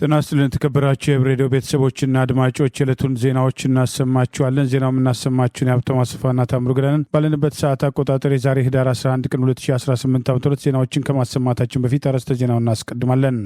ጤና ይስጥልን ተከበራችሁ የሬዲዮ ቤተሰቦችና አድማጮች የዕለቱን ዜናዎች እናሰማችኋለን። ዜናውን እናሰማችሁን የሀብታሙ አስፋና ታምሩ ገላን ባለንበት ሰዓት አቆጣጠር የዛሬ ህዳር 11 ቀን 2018 ዓ.ም ዜናዎችን ከማሰማታችን በፊት አርዕስተ ዜናውን እናስቀድማለን።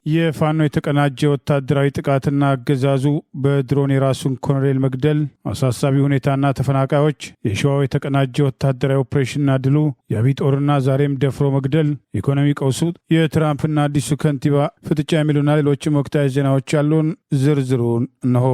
የፋኖ የተቀናጀ ወታደራዊ ጥቃትና አገዛዙ በድሮን የራሱን ኮሎኔል መግደል፣ አሳሳቢ ሁኔታና ተፈናቃዮች፣ የሸዋው የተቀናጀ ወታደራዊ ኦፕሬሽንና ድሉ፣ የአብይ ጦርና ዛሬም ደፍሮ መግደል፣ ኢኮኖሚ ቀውሱ፣ የትራምፕና አዲሱ ከንቲባ ፍጥጫ የሚሉና ሌሎችም ወቅታዊ ዜናዎች ያሉን ዝርዝሩን እነሆ።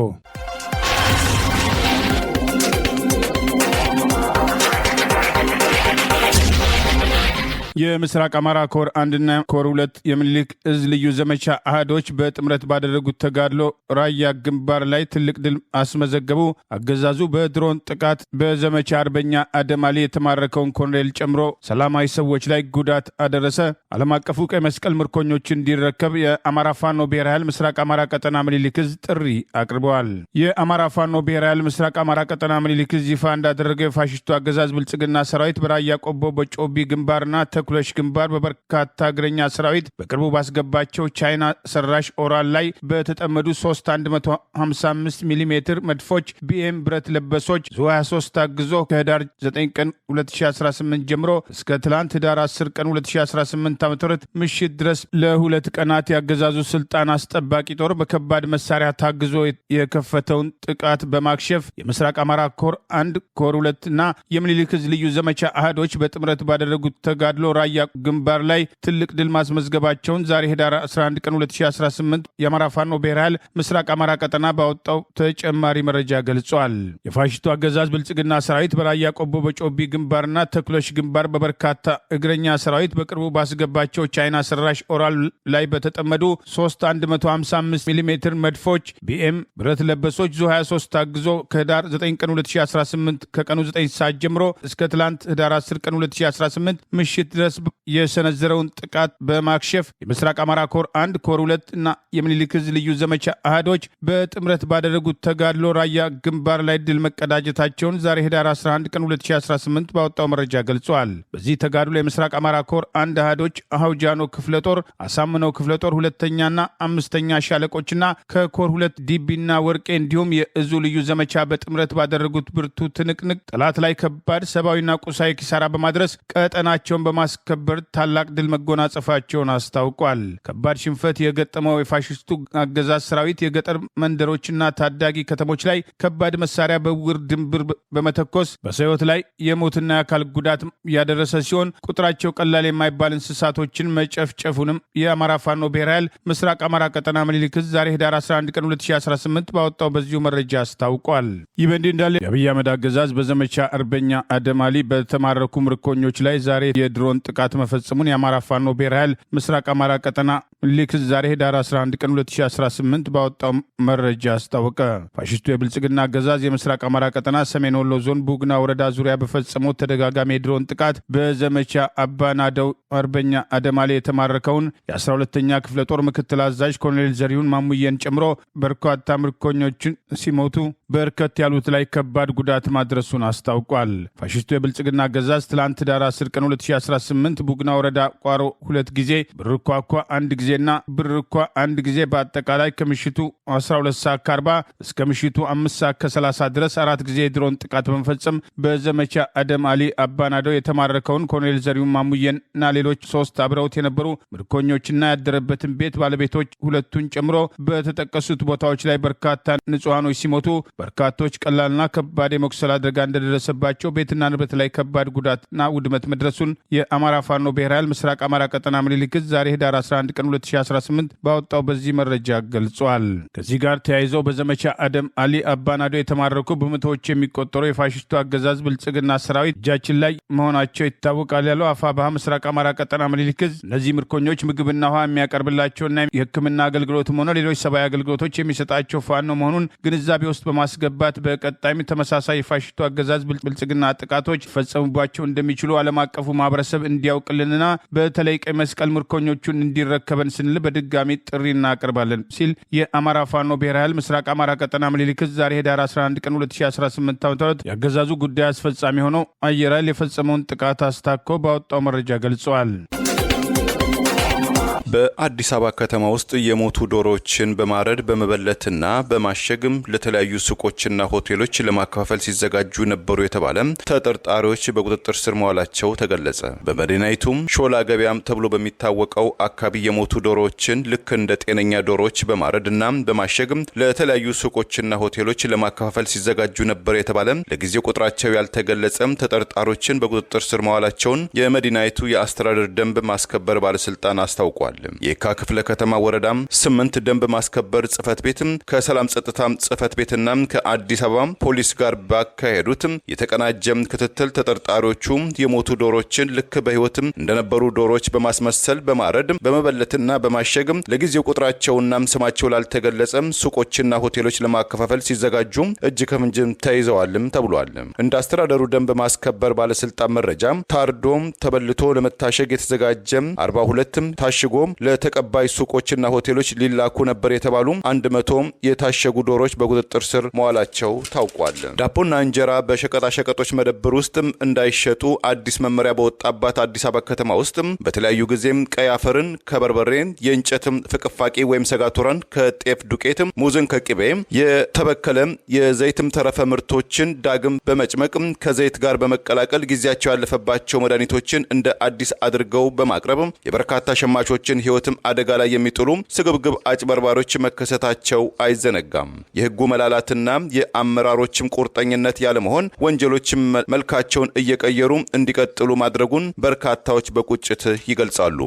የምስራቅ አማራ ኮር 1ና ኮር 2 የምኒልክ እዝ ልዩ ዘመቻ አሃዶች በጥምረት ባደረጉት ተጋድሎ ራያ ግንባር ላይ ትልቅ ድል አስመዘገቡ። አገዛዙ በድሮን ጥቃት በዘመቻ አርበኛ አደማሊ የተማረከውን ኮሎኔል ጨምሮ ሰላማዊ ሰዎች ላይ ጉዳት አደረሰ። ዓለም አቀፉ ቀይ መስቀል ምርኮኞችን እንዲረከብ የአማራ ፋኖ ብሔራዊ ኃይል ምስራቅ አማራ ቀጠና ምኒልክ እዝ ጥሪ አቅርበዋል። የአማራ ፋኖ ብሔራዊ ኃይል ምስራቅ አማራ ቀጠና ምኒልክ እዝ ይፋ እንዳደረገው የፋሽስቱ አገዛዝ ብልጽግና ሰራዊት በራያ ቆቦ በጮቢ ግንባርና ተኩለሽ ግንባር በበርካታ እግረኛ ሰራዊት በቅርቡ ባስገባቸው ቻይና ሰራሽ ኦራል ላይ በተጠመዱ 155 ሚሜ መድፎች ቢኤም ብረት ለበሶች ዙ 23 ታግዞ ከህዳር 9 ቀን 2018 ጀምሮ እስከ ትላንት ህዳር 10 ቀን 2018 ዓ.ም ምሽት ድረስ ለሁለት ቀናት ያገዛዙ ስልጣን አስጠባቂ ጦር በከባድ መሳሪያ ታግዞ የከፈተውን ጥቃት በማክሸፍ የምስራቅ አማራ ኮር 1 ኮር 2 እና የምኒልክ እዝ ልዩ ዘመቻ አሃዶች በጥምረት ባደረጉት ተጋድሎ ራያ ግንባር ላይ ትልቅ ድል ማስመዝገባቸውን ዛሬ ህዳር 11 ቀን 2018 የአማራ ፋኖ ብሔራዊ ኃይል ምስራቅ አማራ ቀጠና ባወጣው ተጨማሪ መረጃ ገልጿል። የፋሽስቱ አገዛዝ ብልጽግና ሰራዊት በራያ ቆቦ በጮቢ ግንባርና ተኩለሽ ግንባር በበርካታ እግረኛ ሰራዊት በቅርቡ ባስገባቸው ቻይና ሰራሽ ኦራል ላይ በተጠመዱ 155 ሚሜ መድፎች ቢኤም ብረት ለበሶች ዙ 23 ታግዞ ከህዳር 9 ቀን 2018 ከቀኑ 9 ሰዓት ጀምሮ እስከ ትላንት ህዳር 10 ቀን 2018 ምሽት ድረስ የሰነዘረውን ጥቃት በማክሸፍ የምስራቅ አማራ ኮር 1 ኮር 2 እና የምኒልክ እዝ ልዩ ዘመቻ አሃዶች በጥምረት ባደረጉት ተጋድሎ ራያ ግንባር ላይ ድል መቀዳጀታቸውን ዛሬ ህዳር 11 ቀን 2018 ባወጣው መረጃ ገልጿል። በዚህ ተጋድሎ የምስራቅ አማራ ኮር 1 አሃዶች አውጃኖ ክፍለ ጦር፣ አሳምነው ክፍለ ጦር ሁለተኛና አምስተኛ ሻለቆችና ከኮር 2 ዲቢና ወርቄ እንዲሁም የእዙ ልዩ ዘመቻ በጥምረት ባደረጉት ብርቱ ትንቅንቅ ጠላት ላይ ከባድ ሰብአዊና ቁሳዊ ኪሳራ በማድረስ ቀጠናቸውን በማስከበር ታላቅ ድል መጎናጸፋቸውን አስታውቋል። ከባድ ሽንፈት የገጠመው የፋሽስቱ አገዛዝ ሰራዊት የገጠር መንደሮችና ታዳጊ ከተሞች ላይ ከባድ መሳሪያ በውር ድንብር በመተኮስ በሰው ሕይወት ላይ የሞትና የአካል ጉዳት ያደረሰ ሲሆን ቁጥራቸው ቀላል የማይባል እንስሳቶችን መጨፍጨፉንም የአማራ ፋኖ ብሔራዊ ኃይል ምስራቅ አማራ ቀጠና ምኒልክ እዝ ዛሬ ህዳር 11 ቀን 2018 ባወጣው በዚሁ መረጃ አስታውቋል። ይህ በእንዲህ እንዳለ የአብይ አህመድ አገዛዝ በዘመቻ አርበኛ አደማሊ በተማረኩ ምርኮኞች ላይ ዛሬ የድሮን ጥቃት መፈጸሙን የአማራ ፋኖ ብሔራዊ ኃይል ምስራቅ አማራ ቀጠና ምኒልክ እዝ ዛሬ ህዳር 11 ቀን 2018 ባወጣው መረጃ አስታወቀ። ፋሽስቱ የብልጽግና አገዛዝ የምስራቅ አማራ ቀጠና ሰሜን ወሎ ዞን ቡግና ወረዳ ዙሪያ በፈጸመው ተደጋጋሚ የድሮን ጥቃት በዘመቻ አባናደው አርበኛ አደማሊ የተማረከውን የ12ኛ ክፍለ ጦር ምክትል አዛዥ ኮሎኔል ዘሪሁን ማሙየን ጨምሮ በርካታ ምርኮኞችን ሲሞቱ በርከት ያሉት ላይ ከባድ ጉዳት ማድረሱን አስታውቋል። ፋሽስቱ የብልጽግና አገዛዝ ትላንት ህዳር 10 ቀን 2018 ቡግና ወረዳ ቋሮ 2 ጊዜ ብርኳኳ 1 ጊዜና ብርኳ 1 ጊዜ በአጠቃላይ ከምሽቱ 12 ሰዓት ከ40 እስከ ምሽቱ 5 ሰዓት ከ30 ድረስ 4 ጊዜ የድሮን ጥቃት በመፈጸም በዘመቻ አደም አሊ አባናደው የተማረከውን ኮሎኔል ዘሪሁን ማሙየንና ሌሎች 3 አብረውት የነበሩ ምርኮኞችና ያደረበትን ቤት ባለቤቶች ሁለቱን ጨምሮ በተጠቀሱት ቦታዎች ላይ በርካታ ንጹሃኖች ሲሞቱ በርካቶች ቀላልና ከባድ የመቁሰል አደጋ እንደደረሰባቸው ቤትና ንብረት ላይ ከባድ ጉዳትና ውድመት መድረሱን የአማራ ፋኖ ብሔራዊ ኃይል ምስራቅ አማራ ቀጠና ምኒልክ እዝ ዛሬ ህዳር 11 ቀን 2018 ባወጣው በዚህ መረጃ ገልጿል። ከዚህ ጋር ተያይዘው በዘመቻ አደም አሊ አባናዶ የተማረኩ በመቶዎች የሚቆጠሩ የፋሽስቱ አገዛዝ ብልጽግና ሰራዊት እጃችን ላይ መሆናቸው ይታወቃል ያለው አፋብኃ ምስራቅ አማራ ቀጠና ምኒልክ እዝ እነዚህ ምርኮኞች ምግብና ውሃ የሚያቀርብላቸውና የሕክምና አገልግሎትም ሆነ ሌሎች ሰብአዊ አገልግሎቶች የሚሰጣቸው ፋኖ መሆኑን ግንዛቤ ውስጥ በማስገባት በቀጣይም ተመሳሳይ የፋሽስቱ አገዛዝ ብልጽግና ጥቃቶች ፈጸሙባቸው እንደሚችሉ ዓለም አቀፉ ማህበረሰብ እንዲያውቅልንና በተለይ ቀይ መስቀል ምርኮኞቹን እንዲረከበን ስንል በድጋሚ ጥሪ እናቀርባለን ሲል የአማራ ፋኖ ብሔራዊ ኃይል ምስራቅ አማራ ቀጠና ምኒልክ እዝ ዛሬ ህዳር 11 ቀን 2018 ዓ.ም ያገዛዙ ጉዳይ አስፈጻሚ ሆነው አየር ኃይል የፈጸመውን ጥቃት አስታኮ ባወጣው መረጃ ገልጸዋል። በአዲስ አበባ ከተማ ውስጥ የሞቱ ዶሮዎችን በማረድ በመበለትና በማሸግም ለተለያዩ ሱቆችና ሆቴሎች ለማከፋፈል ሲዘጋጁ ነበሩ የተባለ ተጠርጣሪዎች በቁጥጥር ስር መዋላቸው ተገለጸ። በመዲናይቱም ሾላ ገበያም ተብሎ በሚታወቀው አካባቢ የሞቱ ዶሮዎችን ልክ እንደ ጤነኛ ዶሮዎች በማረድና በማሸግም ለተለያዩ ሱቆችና ሆቴሎች ለማከፋፈል ሲዘጋጁ ነበር የተባለ ለጊዜው ቁጥራቸው ያልተገለጸ ተጠርጣሪዎችን በቁጥጥር ስር መዋላቸውን የመዲናይቱ የአስተዳደር ደንብ ማስከበር ባለስልጣን አስታውቋል። የካ ክፍለ ከተማ ወረዳም 8 ደንብ ማስከበር ጽፈት ቤትም ከሰላም ጸጥታ ጽፈት ቤትና ከአዲስ አበባ ፖሊስ ጋር ባካሄዱት የተቀናጀም ክትትል ተጠርጣሪዎቹ የሞቱ ዶሮችን ልክ በህይወትም እንደነበሩ ዶሮች በማስመሰል በማረድ በመበለትና በማሸግ ለጊዜው ቁጥራቸውና ስማቸው ላልተገለጸ ሱቆችና ሆቴሎች ለማከፋፈል ሲዘጋጁ እጅ ከፍንጅ ተይዘዋልም ተብሏል። እንደ አስተዳደሩ ደንብ ማስከበር ባለስልጣን መረጃ ታርዶ ተበልቶ ለመታሸግ የተዘጋጀ 42 ታሽጎ ለተቀባይ ሱቆችና ሆቴሎች ሊላኩ ነበር የተባሉ 100 የታሸጉ ዶሮች በቁጥጥር ስር መዋላቸው ታውቋል። ዳቦና እንጀራ በሸቀጣሸቀጦች መደብር ውስጥ እንዳይሸጡ አዲስ መመሪያ በወጣባት አዲስ አበባ ከተማ ውስጥ በተለያዩ ጊዜም ቀይ አፈርን ከበርበሬ፣ የእንጨት ፍቅፋቂ ወይም ሰጋቱራን ከጤፍ ዱቄት፣ ሙዝን ከቅቤ፣ የተበከለ የዘይትም ተረፈ ምርቶችን ዳግም በመጭመቅ ከዘይት ጋር በመቀላቀል ጊዜያቸው ያለፈባቸው መድኃኒቶችን እንደ አዲስ አድርገው በማቅረብ የበርካታ ሸማቾችን ህይወትም አደጋ ላይ የሚጥሉ ስግብግብ አጭበርባሪዎች መከሰታቸው አይዘነጋም። የህጉ መላላትና የአመራሮችም ቁርጠኝነት ያለመሆን ወንጀሎችም መልካቸውን እየቀየሩ እንዲቀጥሉ ማድረጉን በርካታዎች በቁጭት ይገልጻሉ።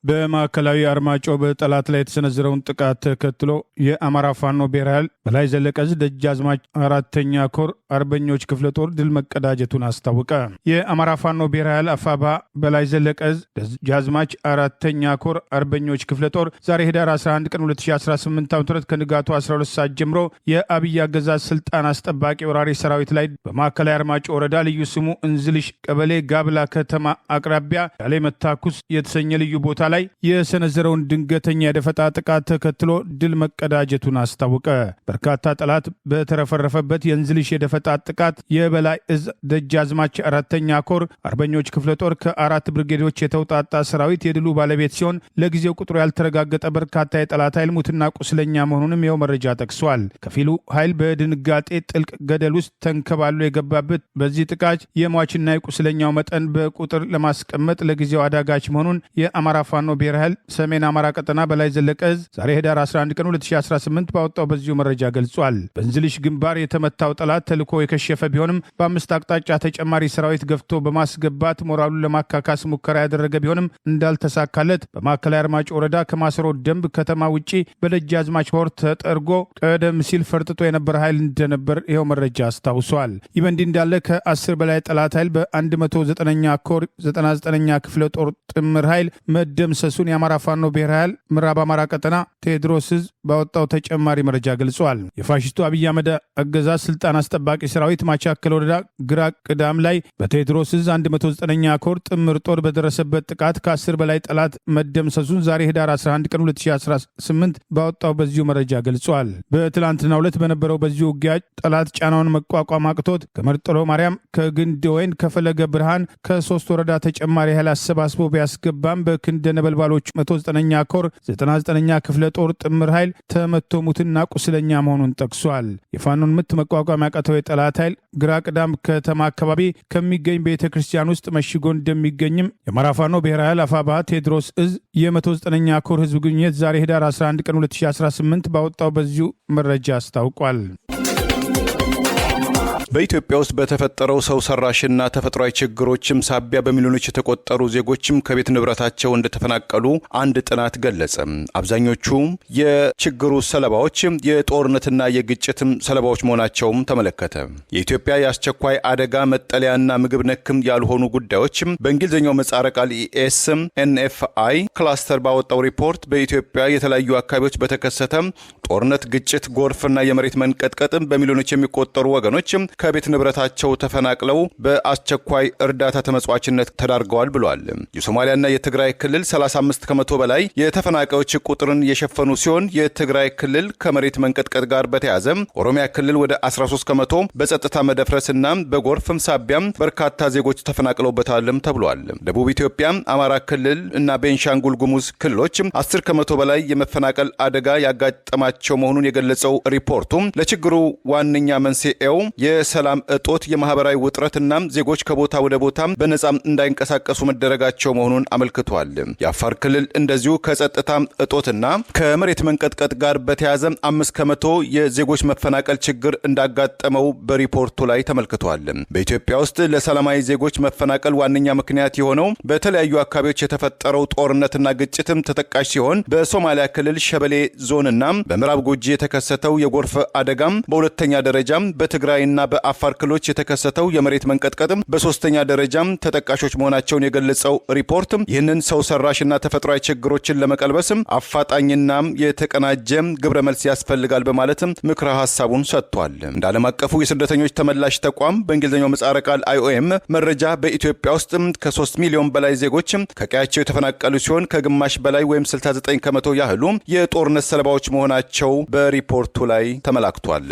በማዕከላዊ አርማጭሆ በጠላት ላይ የተሰነዘረውን ጥቃት ተከትሎ የአማራ ፋኖ ብሔራዊ ኃይል በላይ ዘለቀ ዕዝ ደጃዝማች 4ኛ ኮር አርበኞች ክፍለ ጦር ድል መቀዳጀቱን አስታወቀ። የአማራ ፋኖ ብሔራዊ ኃይል አፋባ በላይ ዘለቀ ዕዝ ደጃዝማች 4ኛ ኮር አርበኞች ክፍለ ጦር ዛሬ ህዳር 11 ቀን 2018 ዓ.ም ከንጋቱ 12 ሰዓት ጀምሮ የአብይ አገዛዝ ስልጣን አስጠባቂ ወራሪ ሰራዊት ላይ በማዕከላዊ አርማጭሆ ወረዳ ልዩ ስሙ እንዝልሽ ቀበሌ ጋብላ ከተማ አቅራቢያ ያለ መታኩስ የተሰኘ ልዩ ቦታ ላይ የሰነዘረውን ድንገተኛ የደፈጣ ጥቃት ተከትሎ ድል መቀዳጀቱን አስታወቀ። በርካታ ጠላት በተረፈረፈበት የእንዝልሽ የደፈጣ ጥቃት የበላይ ዕዝ ደጃዝማች 4ኛ ኮር አርበኞች ክፍለ ጦር ከ4 ብርጌዶች የተውጣጣ ሰራዊት የድሉ ባለቤት ሲሆን ለጊዜው ቁጥሩ ያልተረጋገጠ በርካታ የጠላት ኃይል ሙትና ቁስለኛ መሆኑንም ይኸው መረጃ ጠቅሷል። ከፊሉ ኃይል በድንጋጤ ጥልቅ ገደል ውስጥ ተንከባሎ የገባበት በዚህ ጥቃት የሟችና የቁስለኛው መጠን በቁጥር ለማስቀመጥ ለጊዜው አዳጋች መሆኑን የአማራ ፋኖ ብሔራዊ ኃይል ሰሜን አማራ ቀጠና በላይ ዘለቀ ዕዝ ዛሬ ህዳር 11 ቀን 2018 ባወጣው በዚሁ መረጃ ገልጿል። በእንዝልሽ ግንባር የተመታው ጠላት ተልኮ የከሸፈ ቢሆንም በ5 አቅጣጫ ተጨማሪ ሰራዊት ገፍቶ በማስገባት ሞራሉን ለማካካስ ሙከራ ያደረገ ቢሆንም እንዳልተሳካለት በማዕከላዊ አርማጭሆ ወረዳ ከማሰሮ ደንብ ከተማ ውጪ በደጃዝማች ሆር ተጠርጎ ቀደም ሲል ፈርጥጦ የነበረ ኃይል እንደነበር ይኸው መረጃ አስታውሷል። ይህ በእንዲህ እንዳለ ከ10 በላይ ጠላት ኃይል በ109ኛ ኮር 99ኛ ክፍለ ጦር ጥምር ኃይል መደምሰሱን የአማራ ፋኖ ብሔራዊ ኃይል ምዕራብ አማራ ቀጠና ቴዎድሮስ ዕዝ ባወጣው ተጨማሪ መረጃ ገልጿል። የፋሽስቱ አብይ አህመድ አገዛዝ ስልጣን አስጠባቂ ሰራዊት ማቻከል ወረዳ ግራ ቅዳም ላይ በቴዎድሮስ ዕዝ 109ኛ ኮር ጥምር ጦር በደረሰበት ጥቃት ከ10 በላይ ጠላት መደምሰሱን ዛሬ ህዳር 11 ቀን 2018 ባወጣው በዚሁ መረጃ ገልጿል። በትላንትናው ዕለት በነበረው በዚሁ ውጊያ ጠላት ጫናውን መቋቋም አቅቶት ከመርጠሎ ማርያም፣ ከግንደ ወይን፣ ከፈለገ ብርሃን ከ3 ወረዳ ተጨማሪ ኃይል አሰባስቦ ቢያስገባም በክንደ ነበልባሎች 109ኛ ኮር 99ኛ ክፍለ ጦር ጥምር ኃይል ተመቶ ሙትና ቁስለኛ መሆኑን ጠቅሷል። የፋኖን ምት መቋቋም ያቃተው የጠላት ኃይል ግራ ቅዳም ከተማ አካባቢ ከሚገኝ ቤተ ክርስቲያን ውስጥ መሽጎ እንደሚገኝም የአማራ ፋኖ ብሔራዊ ኃይል አፋባ ቴዎድሮስ ዕዝ የ109ኛ ኮር ህዝብ ግንኙነት ዛሬ ህዳር 11 ቀን 2018 ባወጣው በዚሁ መረጃ አስታውቋል። በኢትዮጵያ ውስጥ በተፈጠረው ሰው ሰራሽና ተፈጥሯዊ ችግሮችም ሳቢያ በሚሊዮኖች የተቆጠሩ ዜጎችም ከቤት ንብረታቸው እንደተፈናቀሉ አንድ ጥናት ገለጸ። አብዛኞቹ የችግሩ ሰለባዎች የጦርነትና የግጭትም ሰለባዎች መሆናቸውም ተመለከተ። የኢትዮጵያ የአስቸኳይ አደጋ መጠለያና ምግብ ነክም ያልሆኑ ጉዳዮች በእንግሊዝኛው ምህጻረ ቃል NFI ክላስተር ባወጣው ሪፖርት በኢትዮጵያ የተለያዩ አካባቢዎች በተከሰተ ጦርነት፣ ግጭት፣ ጎርፍና የመሬት መንቀጥቀጥ በሚሊዮኖች የሚቆጠሩ ወገኖች ከቤት ንብረታቸው ተፈናቅለው በአስቸኳይ እርዳታ ተመጽዋችነት ተዳርገዋል ብሏል። የሶማሊያና የትግራይ ክልል 35 ከመቶ በላይ የተፈናቃዮች ቁጥርን የሸፈኑ ሲሆን የትግራይ ክልል ከመሬት መንቀጥቀጥ ጋር በተያያዘ ኦሮሚያ ክልል ወደ 13 ከመቶ በጸጥታ መደፍረስና በጎርፍም ሳቢያም በርካታ ዜጎች ተፈናቅለውበታልም ተብሏል። ደቡብ ኢትዮጵያ፣ አማራ ክልል እና ቤንሻንጉል ጉሙዝ ክልሎች 10 ከመቶ በላይ የመፈናቀል አደጋ ያጋጠማቸው መሆኑን የገለጸው ሪፖርቱ ለችግሩ ዋነኛ መንስኤው የሰላም እጦት፣ የማህበራዊ ውጥረትና ዜጎች ከቦታ ወደ ቦታ በነጻ እንዳይንቀሳቀሱ መደረጋቸው መሆኑን አመልክቷል። የአፋር ክልል እንደዚሁ ከጸጥታ እጦትና ከመሬት መንቀጥቀጥ ጋር በተያያዘ 5 ከመቶ የዜጎች መፈናቀል ችግር እንዳጋጠመው በሪፖርቱ ላይ ተመልክቷል። በኢትዮጵያ ውስጥ ለሰላማዊ ዜጎች መፈናቀል ዋነኛ ምክንያት የሆነው በተለያዩ አካባቢዎች የተፈጠረው ጦርነትና ግጭትም ተጠቃሽ ሲሆን በሶማሊያ ክልል ሸበሌ ዞንና በምዕራብ ጉጂ የተከሰተው የጎርፍ አደጋም በሁለተኛ ደረጃም፣ በትግራይና በአፋር ክልሎች የተከሰተው የመሬት መንቀጥቀጥም በሶስተኛ ደረጃም ተጠቃሾች መሆናቸውን የገለጸው ሪፖርት ይህንን ሰው ሰራሽና ተፈጥሯዊ ችግሮችን ለመቀልበስም አፋጣኝና የተቀናጀ ግብረ መልስ ያስፈልጋል በማለትም ምክረ ሐሳቡን ሰጥቷል። እንደ ዓለም አቀፉ የስደተኞች ተመላሽ ተቋም በእንግሊዝኛው ምህጻረ ቃል IOM መረጃ በኢትዮጵያ ውስጥ ከ3 ሚሊዮን በላይ ዜጎች ከቀያቸው የተፈናቀሉ ሲሆን ከግማሽ በላይ ወይም 69 ከመቶ ያህሉ የጦርነት ሰለባዎች መሆናቸው በሪፖርቱ ላይ ተመላክቷል።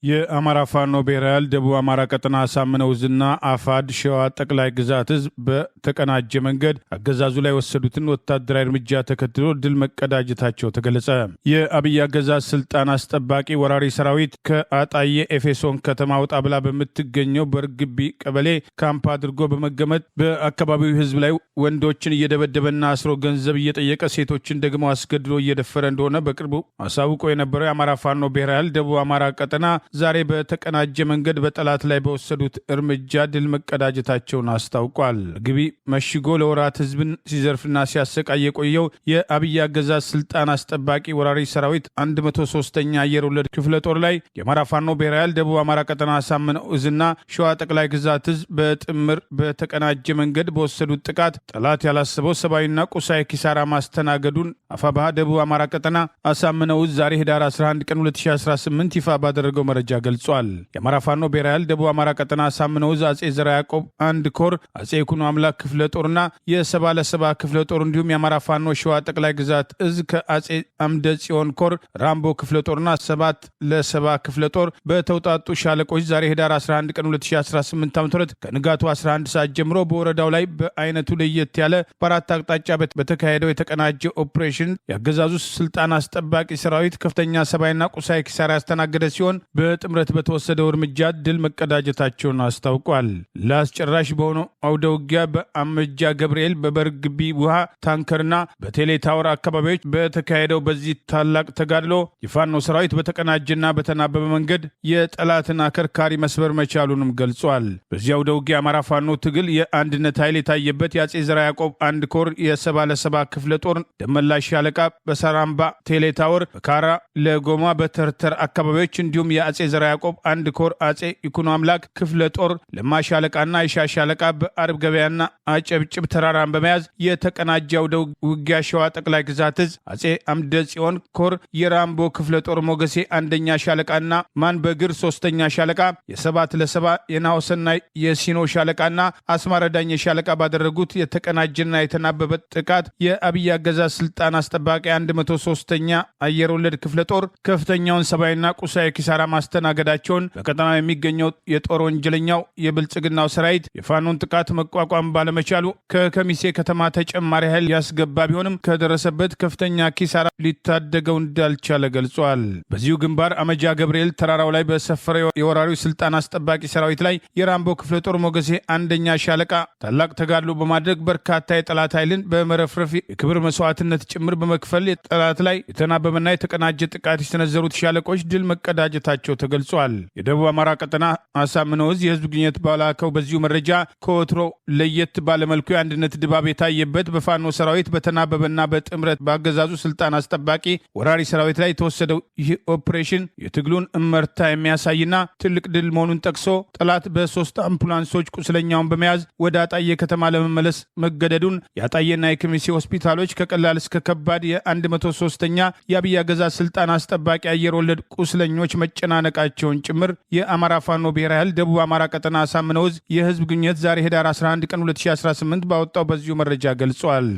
የአማራ ፋኖ ብሔራዊ ደቡብ አማራ ቀጠና አሳምነው ዕዝና አፋድ ሸዋ ጠቅላይ ግዛት ዕዝ በተቀናጀ መንገድ አገዛዙ ላይ ወሰዱትን ወታደራዊ እርምጃ ተከትሎ ድል መቀዳጀታቸው ተገለጸ። የአብይ አገዛዝ ስልጣን አስጠባቂ ወራሪ ሰራዊት ከአጣዬ ኤፌሶን ከተማ ወጣ ብላ በምትገኘው በርግቢ ቀበሌ ካምፕ አድርጎ በመገመት በአካባቢው ሕዝብ ላይ ወንዶችን እየደበደበና አስሮ ገንዘብ እየጠየቀ ሴቶችን ደግሞ አስገድሎ እየደፈረ እንደሆነ በቅርቡ አሳውቆ የነበረው የአማራ ፋኖ ብሔራዊ ደቡብ አማራ ቀጠና ዛሬ በተቀናጀ መንገድ በጠላት ላይ በወሰዱት እርምጃ ድል መቀዳጀታቸውን አስታውቋል። ግቢ መሽጎ ለወራት ህዝብን ሲዘርፍና ሲያሰቃይ የቆየው የአብይ አገዛዝ ስልጣን አስጠባቂ ወራሪ ሰራዊት 103ኛ አየር ወለድ ክፍለ ጦር ላይ የአማራ ፋኖ ብሔራዊ ደቡብ አማራ ቀጠና አሳምነው ዕዝና ሸዋ ጠቅላይ ግዛት ዕዝ በጥምር በተቀናጀ መንገድ በወሰዱት ጥቃት ጠላት ያላሰበው ሰብአዊና ቁሳዊ ኪሳራ ማስተናገዱን አፋባሃ ደቡብ አማራ ቀጠና አሳምነው ዕዝ ዛሬ ህዳር 11 ቀን 2018 ይፋ ባደረገው መረጃ ገልጿል። የአማራ ፋኖ ብሔራዊ ደቡብ አማራ ቀጠና አሳምነው ዕዝ አጼ ዘርዓ ያዕቆብ አንድ ኮር፣ አጼ ይኩኖ አምላክ ክፍለ ጦርና የሰባ ለሰባ ክፍለ ጦር እንዲሁም የአማራ ፋኖ ሸዋ ጠቅላይ ግዛት ዕዝ ከአጼ አምደ ጽዮን ኮር ራምቦ ክፍለ ጦርና 7 ለሰባ ክፍለ ጦር በተውጣጡ ሻለቆች ዛሬ ህዳር 11 ቀን 2018 ዓ.ም ከንጋቱ 11 ሰዓት ጀምሮ በወረዳው ላይ በአይነቱ ለየት ያለ በአራት አቅጣጫ በተካሄደው የተቀናጀ ኦፕሬሽን የአገዛዙ ስልጣን አስጠባቂ ሰራዊት ከፍተኛ ሰብአዊና ቁሳዊ ኪሳራ ያስተናገደ ሲሆን በጥምረት በተወሰደው እርምጃ ድል መቀዳጀታቸውን አስታውቋል። ለአስጨራሽ በሆነው አውደ ውጊያ በአመጃ ገብርኤል፣ በበርግቢ ውሃ ታንከርና በቴሌ ታወር አካባቢዎች በተካሄደው በዚህ ታላቅ ተጋድሎ የፋኖ ሰራዊት በተቀናጀና በተናበበ መንገድ የጠላትን አከርካሪ መስበር መቻሉንም ገልጿል። በዚህ አውደ ውጊያ አማራ ፋኖ ትግል የአንድነት ኃይል የታየበት የአጼ ዘርዓ ያዕቆብ አንድ ኮር የሰባ ለሰባ ክፍለ ጦር ደመላሽ ሻለቃ በሰራምባ ቴሌ ታወር፣ በካራ ለጎማ በተርተር አካባቢዎች እንዲሁም የአጼ ዘርዓ ያዕቆብ አንድ ኮር አጼ ይኩኖ አምላክ ክፍለ ጦር ለማ ሻለቃና የሻ ሻለቃ በአርብ ገበያና አጨብጭብ ተራራን በመያዝ የተቀናጀ አውደ ውጊያ ሸዋ ጠቅላይ ግዛት ዕዝ አጼ አምደ ጽዮን ኮር የራምቦ ክፍለ ጦር ሞገሴ አንደኛ ሻለቃና ማን በግር ሶስተኛ ሻለቃ የሰባት ለሰባ የናሆሰናይ የሲኖ ሻለቃና አስማረዳኝ ሻለቃ ባደረጉት የተቀናጀና የተናበበ ጥቃት የአብይ አገዛዝ ስልጣን አስጠባቂ 103ኛ አየር ወለድ ክፍለ ጦር ከፍተኛውን ሰብአዊና ቁሳዊ ኪሳራ ማስተናገዳቸውን በቀጠናው የሚገኘው የጦር ወንጀለኛው የብልጽግናው ሰራዊት የፋኖን ጥቃት መቋቋም ባለመቻሉ ከከሚሴ ከተማ ተጨማሪ ኃይል ያስገባ ቢሆንም ከደረሰበት ከፍተኛ ኪሳራ ሊታደገው እንዳልቻለ ገልጿል። በዚሁ ግንባር አመጃ ገብርኤል ተራራው ላይ በሰፈረው የወራሪው ስልጣን አስጠባቂ ሰራዊት ላይ የራምቦ ክፍለ ጦር ሞገሴ አንደኛ ሻለቃ ታላቅ ተጋድሎ በማድረግ በርካታ የጠላት ኃይልን በመረፍረፍ የክብር መስዋዕትነት ጭምር በመክፈል የጠላት ላይ የተናበበና የተቀናጀ ጥቃት የሰነዘሩት ሻለቆች ድል መቀዳጀታቸው ተገልጿል። የደቡብ አማራ ቀጠና አሳምነው ዕዝ የህዝብ ግንኙነት ባላከው በዚሁ መረጃ ከወትሮ ለየት ባለመልኩ የአንድነት ድባብ የታየበት በፋኖ ሰራዊት በተናበበና በጥምረት በአገዛዙ ስልጣን አስጠባቂ ወራሪ ሰራዊት ላይ የተወሰደው ይህ ኦፕሬሽን የትግሉን እመርታ የሚያሳይና ትልቅ ድል መሆኑን ጠቅሶ ጠላት በ3 አምቡላንሶች ቁስለኛውን በመያዝ ወደ አጣዬ ከተማ ለመመለስ መገደዱን፣ የአጣዬና የከሚሴ ሆስፒታሎች ከቀላል እስከ ከባድ የ103ኛ የአብይ አገዛዝ ስልጣን አስጠባቂ አየር ወለድ ቁስለኞች መጨናነቅ መነቃነቃቸውን ጭምር የአማራ ፋኖ ብሔራዊ ኃይል ደቡብ አማራ ቀጠና አሳምነው ዕዝ የህዝብ ግንኙነት ዛሬ ህዳር 11 ቀን 2018 ባወጣው በዚሁ መረጃ ገልጿል።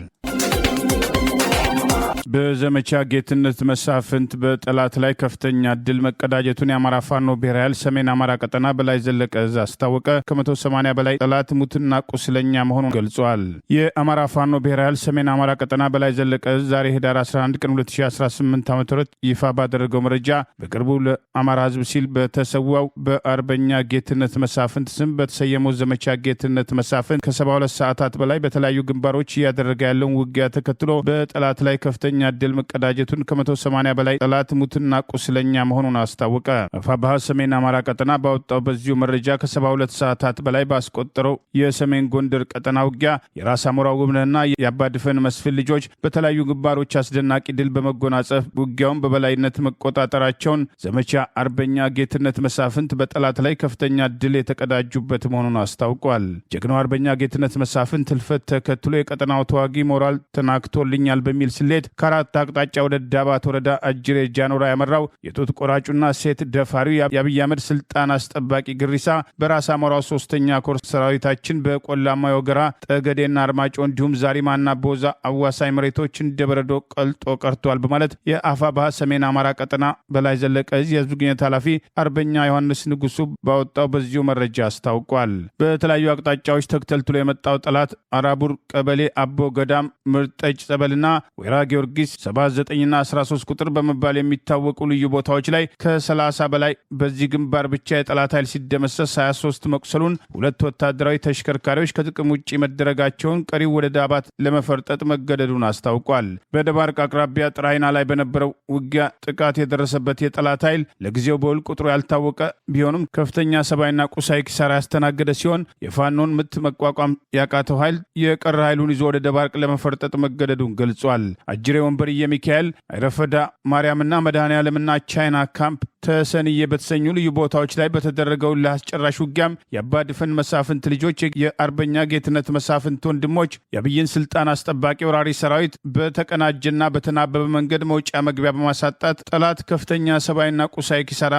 በዘመቻ ጌትነት መሳፍንት በጠላት ላይ ከፍተኛ ድል መቀዳጀቱን የአማራ ፋኖ ብሔራዊ ኃይል ሰሜን አማራ ቀጠና በላይ ዘለቀ ዕዝ አስታወቀ። ከ180 በላይ ጠላት ሙትና ቁስለኛ መሆኑን ገልጿል። የአማራ ፋኖ ብሔራዊ ኃይል ሰሜን አማራ ቀጠና በላይ ዘለቀ ዕዝ ዛሬ ህዳር 11 ቀን 2018 ዓ.ም ይፋ ባደረገው መረጃ በቅርቡ ለአማራ ህዝብ ሲል በተሰዋው በአርበኛ ጌትነት መሳፍንት ስም በተሰየመው ዘመቻ ጌትነት መሳፍንት ከ72 ሰዓታት በላይ በተለያዩ ግንባሮች እያደረገ ያለውን ውጊያ ተከትሎ በጠላት ላይ ከፍተኛ ድል መቀዳጀቱን ከ180 በላይ ጠላት ሙትና ቁስለኛ መሆኑን አስታወቀ። አፋብኃ ሰሜን አማራ ቀጠና ባወጣው በዚሁ መረጃ ከ72 ሰዓታት በላይ ባስቆጠረው የሰሜን ጎንደር ቀጠና ውጊያ የራስ አሞራው ውብነህና የአባድፈን መስፍን ልጆች በተለያዩ ግንባሮች አስደናቂ ድል በመጎናጸፍ ውጊያውን በበላይነት መቆጣጠራቸውን ዘመቻ አርበኛ ጌትነት መሳፍንት በጠላት ላይ ከፍተኛ ድል የተቀዳጁበት መሆኑን አስታውቋል። ጀግናው አርበኛ ጌትነት መሳፍንት ህልፈት ተከትሎ የቀጠናው ተዋጊ ሞራል ተናክቶልኛል በሚል ስሌት ከአራት አቅጣጫ ወደ ዳባት ወረዳ አጅሬ ጃኖራ ያመራው የጡት ቆራጩና ሴት ደፋሪው የአብይ አህመድ ስልጣን አስጠባቂ ግሪሳ በራስ አሞራው 3ኛ ኮር ሰራዊታችን በቆላማ ወገራ ጠገዴና አርማጮ እንዲሁም ዛሪማና ቦዛ አዋሳኝ መሬቶች እንደበረዶ ቀልጦ ቀርቷል በማለት የአፋብኃ ሰሜን አማራ ቀጠና በላይ ዘለቀ ዕዝ የህዝብ ግንኙነት ኃላፊ አርበኛ ዮሐንስ ንጉሱ ባወጣው በዚሁ መረጃ አስታውቋል። በተለያዩ አቅጣጫዎች ተከታትሎ የመጣው ጠላት አራቡር ቀበሌ አቦ ገዳም ምርጠጭ ጸበልና ወይራ ጊዮርጊስ 79ና 13 ቁጥር በመባል የሚታወቁ ልዩ ቦታዎች ላይ ከ30 በላይ በዚህ ግንባር ብቻ የጠላት ኃይል ሲደመሰስ 23 መቁሰሉን፣ 2 ወታደራዊ ተሽከርካሪዎች ከጥቅም ውጭ መደረጋቸውን፣ ቀሪው ወደ ዳባት ለመፈርጠጥ መገደዱን አስታውቋል። በደባርቅ አቅራቢያ ጥራይና ላይ በነበረው ውጊያ ጥቃት የደረሰበት የጠላት ኃይል ለጊዜው በውል ቁጥሩ ያልታወቀ ቢሆንም ከፍተኛ ሰብአዊና ቁሳዊ ኪሳራ ያስተናገደ ሲሆን የፋኖን ምት መቋቋም ያቃተው ኃይል የቀረ ኃይሉን ይዞ ወደ ደባርቅ ለመፈርጠጥ መገደዱን ገልጿል። አጅሬ ወንበርዬ ሚካኤል፣ አይረፈዳ ማርያምና መድኃኔ ዓለምና ቻይና ካምፕ ተሰንዬ በተሰኙ ልዩ ቦታዎች ላይ በተደረገው ለአስጨራሽ ውጊያም የአባድፈን መሳፍንት ልጆች የአርበኛ ጌትነት መሳፍንት ወንድሞች የአብይን ስልጣን አስጠባቂ ወራሪ ሰራዊት በተቀናጀና በተናበበ መንገድ መውጫ መግቢያ በማሳጣት ጠላት ከፍተኛ ሰብአዊና ቁሳዊ ኪሳራ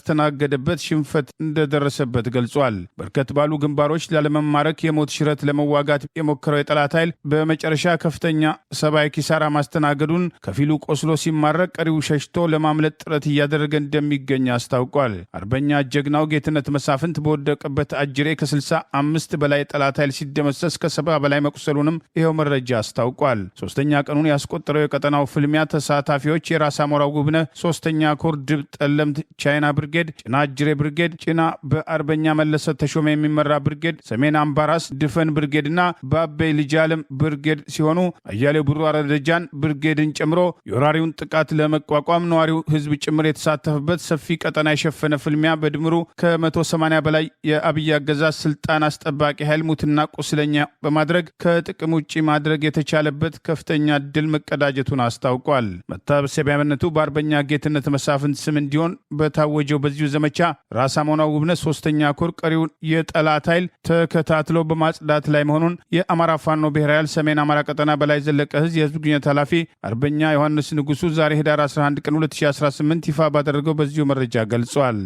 ያስተናገደበት ሽንፈት እንደደረሰበት ገልጿል። በርከት ባሉ ግንባሮች ላለመማረክ የሞት ሽረት ለመዋጋት የሞከረው የጠላት ኃይል በመጨረሻ ከፍተኛ ሰብአዊ ኪሳራ ማስተናገዱን፣ ከፊሉ ቆስሎ ሲማረክ ቀሪው ሸሽቶ ለማምለጥ ጥረት እያደረገ እንደሚገኝ አስታውቋል። አርበኛ ጀግናው ጌትነት መሳፍንት በወደቀበት አጅሬ ከ65 በላይ ጠላት ኃይል ሲደመሰስ ከ70 በላይ መቁሰሉንም ይኸው መረጃ አስታውቋል። 3ኛ ቀኑን ያስቆጠረው የቀጠናው ፍልሚያ ተሳታፊዎች የራስ አሞራው ውብነህ 3ኛ ኮር ድብ ጠለምት ቻይና ብርጌድ፣ ጭና አጅሬ ብርጌድ፣ ጭና በአርበኛ መለሰ ተሾመ የሚመራ ብርጌድ፣ ሰሜን አምባራስ ድፈን ብርጌድና በአበይ ልጅ ዓለም ብርጌድ ሲሆኑ አያሌው ብሩ አረደጃን ብርጌድን ጨምሮ የወራሪውን ጥቃት ለመቋቋም ነዋሪው ህዝብ ጭምር የተሳተፈበት ሰፊ ቀጠና የሸፈነ ፍልሚያ በድምሩ ከ180 በላይ የአብይ አገዛዝ ስልጣን አስጠባቂ ኃይል ሙትና ቁስለኛ በማድረግ ከጥቅም ውጭ ማድረግ የተቻለበት ከፍተኛ ድል መቀዳጀቱን አስታውቋል። መታሰቢያነቱ በአርበኛ ጌትነት መሳፍንት ስም እንዲሆን በታወጀው በዚሁ ዘመቻ ራስ አሞራው ውብነህ 3ኛ ኮር ቀሪውን የጠላት ኃይል ተከታትሎ በማጽዳት ላይ መሆኑን የአማራ ፋኖ ብሔራዊ ኃይል ሰሜን አማራ ቀጠና በላይ ዘለቀ ዕዝ የህዝብ ግንኙነት ኃላፊ አርበኛ ዮሐንስ ንጉሱ ዛሬ ህዳር 11 ቀን 2018 ይፋ ባደረገው በዚሁ መረጃ ገልጿል።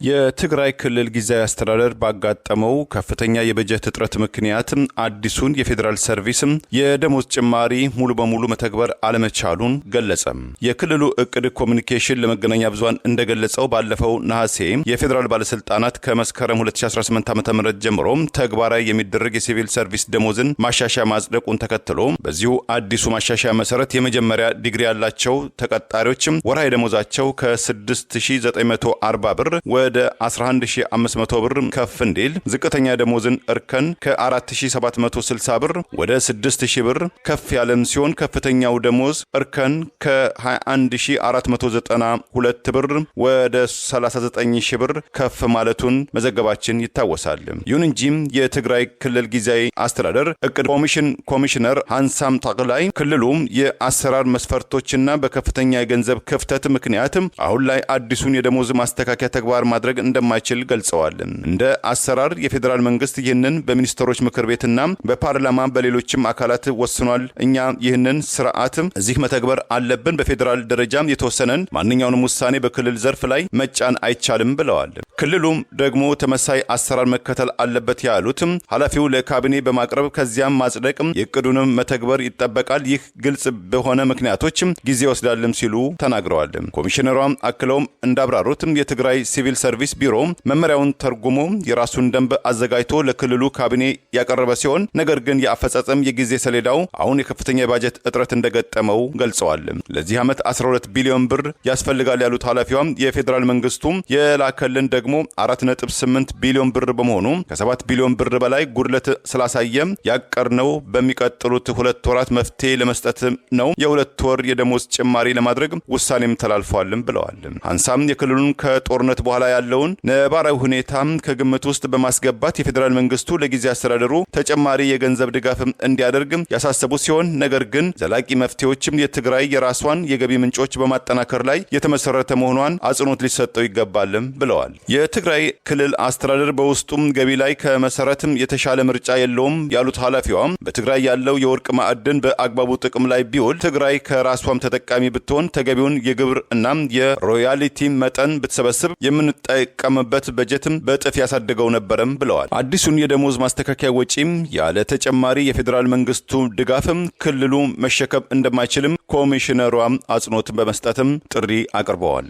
የትግራይ ክልል ጊዜያዊ አስተዳደር ባጋጠመው ከፍተኛ የበጀት እጥረት ምክንያት አዲሱን የፌዴራል ሰርቪስ የደሞዝ ጭማሪ ሙሉ በሙሉ መተግበር አለመቻሉን ገለጸ። የክልሉ እቅድ ኮሚኒኬሽን ለመገናኛ ብዙሃን እንደገለጸው ባለፈው ነሐሴ የፌዴራል ባለስልጣናት ከመስከረም 2018 ዓ.ም ጀምሮ ተግባራዊ የሚደረግ የሲቪል ሰርቪስ ደሞዝን ማሻሻያ ማጽደቁን ተከትሎ በዚሁ አዲሱ ማሻሻያ መሰረት የመጀመሪያ ዲግሪ ያላቸው ተቀጣሪዎች ወርሃዊ ደሞዛቸው ከ6940 ብር ወደ 11500 ብር ከፍ እንዲል፣ ዝቅተኛ ደሞዝን እርከን ከ4760 ብር ወደ 6000 ብር ከፍ ያለም ሲሆን ከፍተኛው ደሞዝ እርከን ከ21492 ብር ወደ 39000 ብር ከፍ ማለቱን መዘገባችን ይታወሳል። ይሁን እንጂ የትግራይ ክልል ጊዜያዊ አስተዳደር እቅድ ኮሚሽነር ሃንሳም ታቅላይ ክልሉ የአሰራር መስፈርቶችና በከፍተኛ የገንዘብ ክፍተት ምክንያት አሁን ላይ አዲሱን የደሞዝ ማስተካከያ ተግባር ማድረግ እንደማይችል ገልጸዋል። እንደ አሰራር የፌዴራል መንግስት ይህንን በሚኒስትሮች ምክር ቤትና በፓርላማ በሌሎችም አካላት ወስኗል። እኛ ይህንን ስርዓት እዚህ መተግበር አለብን። በፌዴራል ደረጃ የተወሰነን ማንኛውንም ውሳኔ በክልል ዘርፍ ላይ መጫን አይቻልም ብለዋል። ክልሉም ደግሞ ተመሳይ አሰራር መከተል አለበት ያሉት ኃላፊው ለካቢኔ በማቅረብ ከዚያም ማጽደቅ የእቅዱንም መተግበር ይጠበቃል። ይህ ግልጽ በሆነ ምክንያቶች ጊዜ ይወስዳልም ሲሉ ተናግረዋል። ኮሚሽነሯም አክለውም እንዳብራሩት የትግራይ ሲቪል ሰርቪስ ቢሮ መመሪያውን ተርጉሞ የራሱን ደንብ አዘጋጅቶ ለክልሉ ካቢኔ ያቀረበ ሲሆን ነገር ግን የአፈጻጸም የጊዜ ሰሌዳው አሁን የከፍተኛ የባጀት እጥረት እንደገጠመው ገልጸዋል። ለዚህ ዓመት 12 ቢሊዮን ብር ያስፈልጋል ያሉት ኃላፊዋም የፌዴራል መንግስቱ የላከልን ደግሞ 4.8 ቢሊዮን ብር በመሆኑ ከ7 ቢሊዮን ብር በላይ ጉድለት ስላሳየ ያቀርነው በሚቀጥሉት 2 ወራት መፍትሄ ለመስጠት ነው። የ2 ወር የደሞዝ ጭማሪ ለማድረግ ውሳኔም ተላልፏልም ብለዋል። ሀንሳም የክልሉን ከጦርነት በኋላ ያለውን ነባራዊ ሁኔታ ከግምት ውስጥ በማስገባት የፌዴራል መንግስቱ ለጊዜ አስተዳደሩ ተጨማሪ የገንዘብ ድጋፍ እንዲያደርግ ያሳሰቡ ሲሆን ነገር ግን ዘላቂ መፍትሄዎችም የትግራይ የራሷን የገቢ ምንጮች በማጠናከር ላይ የተመሰረተ መሆኗን አጽንኦት ሊሰጠው ይገባልም ብለዋል። የትግራይ ክልል አስተዳደር በውስጡም ገቢ ላይ ከመሰረትም የተሻለ ምርጫ የለውም ያሉት ኃላፊዋም በትግራይ ያለው የወርቅ ማዕድን በአግባቡ ጥቅም ላይ ቢውል ትግራይ ከራሷም ተጠቃሚ ብትሆን ተገቢውን የግብር እና የሮያሊቲ መጠን ብትሰበስብ የምንጠቀምበት በጀትም በጥፍ ያሳደገው ነበርም ብለዋል። አዲሱን የደሞዝ ማስተካከያ ወጪም ያለ ተጨማሪ የፌዴራል መንግስቱ ድጋፍም ክልሉ መሸከም እንደማይችልም ኮሚሽነሯም አጽንኦት በመስጠትም ጥሪ አቅርበዋል።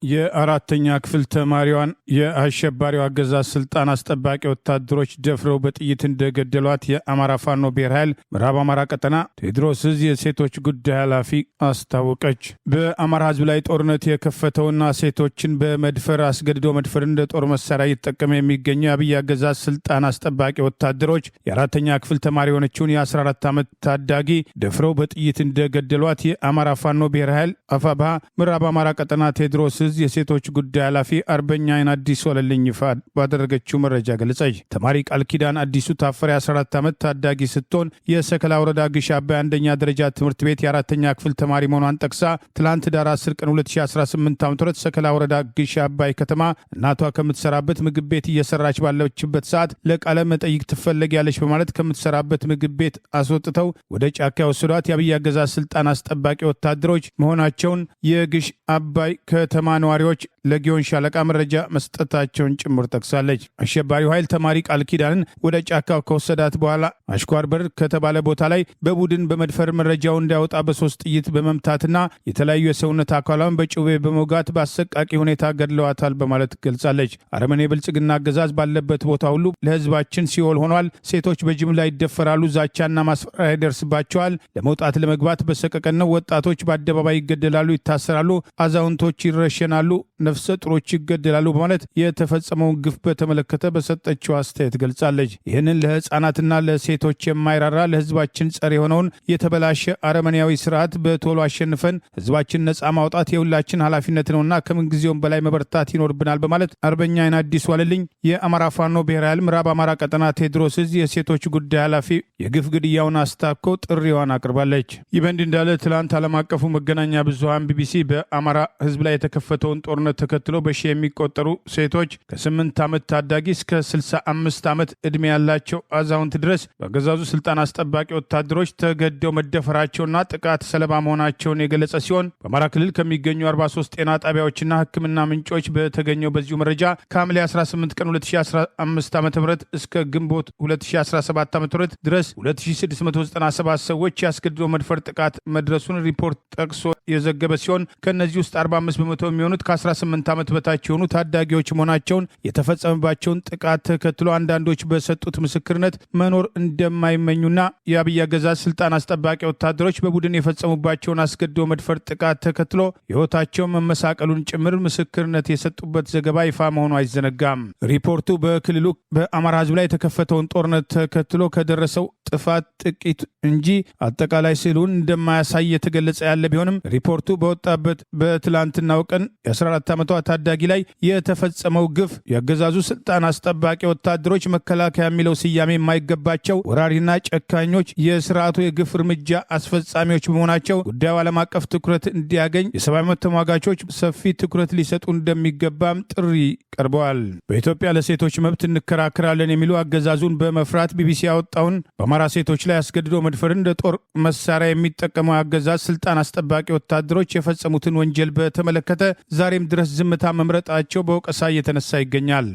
የአራተኛ ክፍል ተማሪዋን የአሸባሪው አገዛዝ ስልጣን አስጠባቂ ወታደሮች ደፍረው በጥይት እንደገደሏት የአማራ ፋኖ ብሔር ኃይል ምዕራብ አማራ ቀጠና ቴዎድሮስ ዕዝ የሴቶች ጉዳይ ኃላፊ አስታወቀች። በአማራ ሕዝብ ላይ ጦርነት የከፈተውና ሴቶችን በመድፈር አስገድዶ መድፈር እንደ ጦር መሳሪያ እየተጠቀመ የሚገኘው የአብይ አገዛዝ ስልጣን አስጠባቂ ወታደሮች የአራተኛ ክፍል ተማሪ የሆነችውን የ14 ዓመት ታዳጊ ደፍረው በጥይት እንደገደሏት የአማራ ፋኖ ብሔር ኃይል አፋብኃ ምዕራብ አማራ ቀጠና ቴዎድሮስ ዕዝ የሴቶች ጉዳይ ኃላፊ አርበኛ አይን አዲሱ ወለልኝ ይፋ ባደረገችው መረጃ ገለጸች። ተማሪ ቃል ኪዳን አዲሱ ታፈረ 14 ዓመት ታዳጊ ስትሆን የሰከላ ወረዳ ግሽ አባይ አንደኛ ደረጃ ትምህርት ቤት የአራተኛ ክፍል ተማሪ መሆኗን ጠቅሳ ትላንት ዳር 10 ቀን 2018 ዓ.ም ሰከላ ወረዳ ግሽ አባይ ከተማ እናቷ ከምትሰራበት ምግብ ቤት እየሰራች ባለችበት ሰዓት ለቃለ መጠይቅ ትፈለጊያለች በማለት ከምትሰራበት ምግብ ቤት አስወጥተው ወደ ጫካ የወሰዷት የአብይ አገዛዝ ስልጣን አስጠባቂ ወታደሮች መሆናቸውን የግሽ አባይ ከተማ ነዋሪዎች ለጊዮን ሻለቃ መረጃ መስጠታቸውን ጭምር ጠቅሳለች። አሸባሪው ኃይል ተማሪ ቃል ኪዳንን ወደ ጫካው ከወሰዳት በኋላ አሽኳር በር ከተባለ ቦታ ላይ በቡድን በመድፈር መረጃው እንዳያወጣ በ3 ጥይት በመምታትና የተለያዩ የሰውነት አካሏን በጩቤ በመውጋት በአሰቃቂ ሁኔታ ገድለዋታል በማለት ገልጻለች። አረመኔ ብልጽግና አገዛዝ ባለበት ቦታ ሁሉ ለህዝባችን ሲኦል ሆኗል። ሴቶች በጅምላ ይደፈራሉ፣ ዛቻና ማስፈራሪያ ይደርስባቸዋል። ለመውጣት ለመግባት በሰቀቀን ነው። ወጣቶች በአደባባይ ይገደላሉ፣ ይታሰራሉ፣ አዛውንቶች ይረሸናሉ፣ ነፍሰ ጡሮች ይገደላሉ በማለት የተፈጸመውን ግፍ በተመለከተ በሰጠችው አስተያየት ገልጻለች። ይህንን ለህፃናትና ለሴቶች የማይራራ ለህዝባችን ጸር የሆነውን የተበላሸ አረመኔያዊ ስርዓት በቶሎ አሸንፈን ህዝባችን ነጻ ማውጣት የሁላችን ኃላፊነት ነውና ከምንጊዜውም በላይ መበርታት ይኖርብናል በማለት አርበኛ አይን አዲሱ ወለልኝ የአማራ ፋኖ ብሔራዊ ኃይል ምዕራብ አማራ ቀጠና ቴዎድሮስ ዕዝ የሴቶች ጉዳይ ኃላፊ የግፍ ግድያውን አስታኮ ጥሪዋን አቅርባለች። ይህ በእንዲህ እንዳለ ትላንት ዓለም አቀፉ መገናኛ ብዙሃን ቢቢሲ በአማራ ህዝብ ላይ የተከፈተውን ጦርነት ተከትሎ በሺ የሚቆጠሩ ሴቶች ከ8 ዓመት ታዳጊ እስከ 65 ዓመት ዕድሜ ያላቸው አዛውንት ድረስ በአገዛዙ ስልጣን አስጠባቂ ወታደሮች ተገደው መደፈራቸውና ጥቃት ሰለባ መሆናቸውን የገለጸ ሲሆን በአማራ ክልል ከሚገኙ 43 ጤና ጣቢያዎችና ሕክምና ምንጮች በተገኘው በዚሁ መረጃ ከሐምሌ 18 ቀን 2015 ዓ.ም እስከ ግንቦት 2017 ዓ.ም ድረስ 2697 ሰዎች ያስገድዶ መድፈር ጥቃት መድረሱን ሪፖርት ጠቅሶ የዘገበ ሲሆን ከነዚህ ውስጥ 45 በመቶ የሚሆኑት ከ18 ዓመት በታች የሆኑ ታዳጊዎች መሆናቸውን የተፈጸመባቸውን ጥቃት ተከትሎ አንዳንዶች በሰጡት ምስክርነት መኖር እንደማይመኙና የአብይ አገዛዝ ስልጣን አስጠባቂ ወታደሮች በቡድን የፈጸሙባቸውን አስገድዶ መድፈር ጥቃት ተከትሎ ሕይወታቸው መመሳቀሉን ጭምር ምስክርነት የሰጡበት ዘገባ ይፋ መሆኑ አይዘነጋም። ሪፖርቱ በክልሉ በአማራ ሕዝብ ላይ የተከፈተውን ጦርነት ተከትሎ ከደረሰው ጥፋት ጥቂት እንጂ አጠቃላይ ስዕሉን እንደማያሳይ የተገለጸ ያለ ቢሆንም ሪፖርቱ በወጣበት በትላንትናው ቀን የ14 ዓመቷ ታዳጊ ላይ የተፈጸመው ግፍ የአገዛዙ ስልጣን አስጠባቂ ወታደሮች መከላከያ የሚለው ስያሜ የማይገባቸው ወራሪና ጨካኞች የስርዓቱ የግፍ እርምጃ አስፈጻሚዎች በመሆናቸው ጉዳዩ ዓለም አቀፍ ትኩረት እንዲያገኝ የሰብአዊ መብት ተሟጋቾች ሰፊ ትኩረት ሊሰጡ እንደሚገባም ጥሪ ቀርበዋል። በኢትዮጵያ ለሴቶች መብት እንከራከራለን የሚሉ አገዛዙን በመፍራት ቢቢሲ ያወጣውን በአማራ ሴቶች ላይ አስገድዶ መድፈርን እንደ ጦር መሳሪያ የሚጠቀመው አገዛዝ ስልጣን አስጠባቂ ወታደሮች የፈጸሙትን ወንጀል በተመለከተ ዛሬም ድረስ ዝምታ መምረጣቸው በወቀሳ እየተነሳ ይገኛል።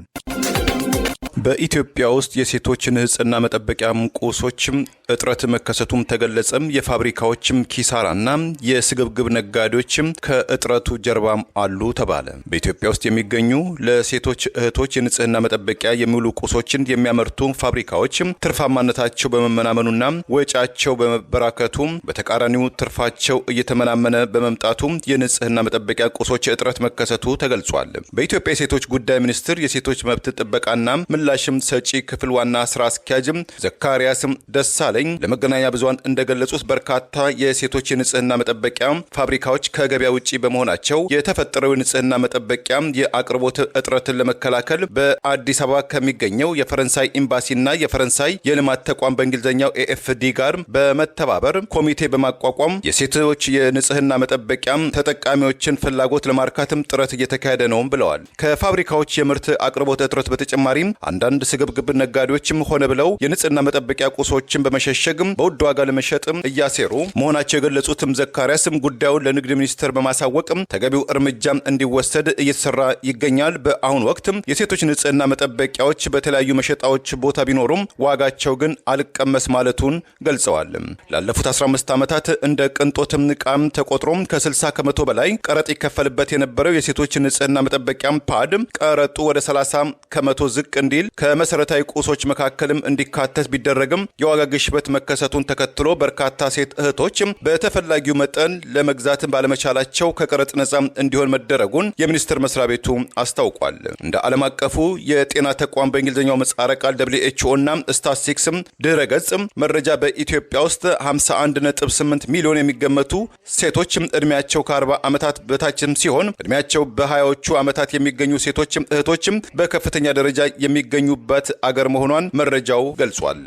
በኢትዮጵያ ውስጥ የሴቶች ንጽህና መጠበቂያ ቁሶችም እጥረት መከሰቱም ተገለጸም። የፋብሪካዎችም ኪሳራና የስግብግብ ነጋዴዎችም ከእጥረቱ ጀርባም አሉ ተባለ። በኢትዮጵያ ውስጥ የሚገኙ ለሴቶች እህቶች የንጽህና መጠበቂያ የሚውሉ ቁሶችን የሚያመርቱ ፋብሪካዎች ትርፋማነታቸው በመመናመኑና ወጪያቸው በመበራከቱ በተቃራኒው ትርፋቸው እየተመናመነ በመምጣቱ የንጽህና መጠበቂያ ቁሶች እጥረት መከሰቱ ተገልጿል። በኢትዮጵያ የሴቶች ጉዳይ ሚኒስቴር የሴቶች መብት ጥበቃና ምላሽም ሰጪ ክፍል ዋና ስራ አስኪያጅም ዘካሪያስም ደሳለኝ ለመገናኛ ብዙሃን እንደገለጹት በርካታ የሴቶች የንጽህና መጠበቂያ ፋብሪካዎች ከገበያ ውጪ በመሆናቸው የተፈጠረው የንጽህና መጠበቂያ የአቅርቦት እጥረትን ለመከላከል በአዲስ አበባ ከሚገኘው የፈረንሳይ ኤምባሲና የፈረንሳይ የልማት ተቋም በእንግሊዝኛው ኤኤፍዲ ጋር በመተባበር ኮሚቴ በማቋቋም የሴቶች የንጽህና መጠበቂያ ተጠቃሚዎችን ፍላጎት ለማርካትም ጥረት እየተካሄደ ነው ብለዋል። ከፋብሪካዎች የምርት አቅርቦት እጥረት በተጨማሪም አንዳንድ ስግብግብ ነጋዴዎችም ሆነ ብለው የንጽህና መጠበቂያ ቁሶችን በመሸሸግም በውድ ዋጋ ለመሸጥም እያሴሩ መሆናቸው የገለጹትም ዘካሪያስም ጉዳዩን ለንግድ ሚኒስቴር በማሳወቅም ተገቢው እርምጃም እንዲወሰድ እየተሰራ ይገኛል። በአሁኑ ወቅት የሴቶች ንጽህና መጠበቂያዎች በተለያዩ መሸጣዎች ቦታ ቢኖሩም ዋጋቸው ግን አልቀመስ ማለቱን ገልጸዋል። ላለፉት 15 ዓመታት እንደ ቅንጦትም ዕቃም ተቆጥሮም ከ60 ከመቶ በላይ ቀረጥ ይከፈልበት የነበረው የሴቶች ንጽህና መጠበቂያ ፓድ ቀረጡ ወደ 30 ከመቶ ዝቅ እንዲል ከመሰረታዊ ቁሶች መካከልም እንዲካተት ቢደረግም የዋጋ ግሽበት መከሰቱን ተከትሎ በርካታ ሴት እህቶች በተፈላጊው መጠን ለመግዛት ባለመቻላቸው ከቀረጥ ነጻ እንዲሆን መደረጉን የሚኒስቴር መስሪያ ቤቱ አስታውቋል። እንደ ዓለም አቀፉ የጤና ተቋም በእንግሊዝኛው ምህጻረ ቃል WHO እና ስታትስቲክስ ድረገጽ መረጃ በኢትዮጵያ ውስጥ 51.8 ሚሊዮን የሚገመቱ ሴቶች እድሜያቸው ከ40 ዓመታት በታችም ሲሆን እድሜያቸው በ20ዎቹ ዓመታት የሚገኙ ሴቶች እህቶች በከፍተኛ ደረጃ የሚገኙበት አገር መሆኗን መረጃው ገልጿል።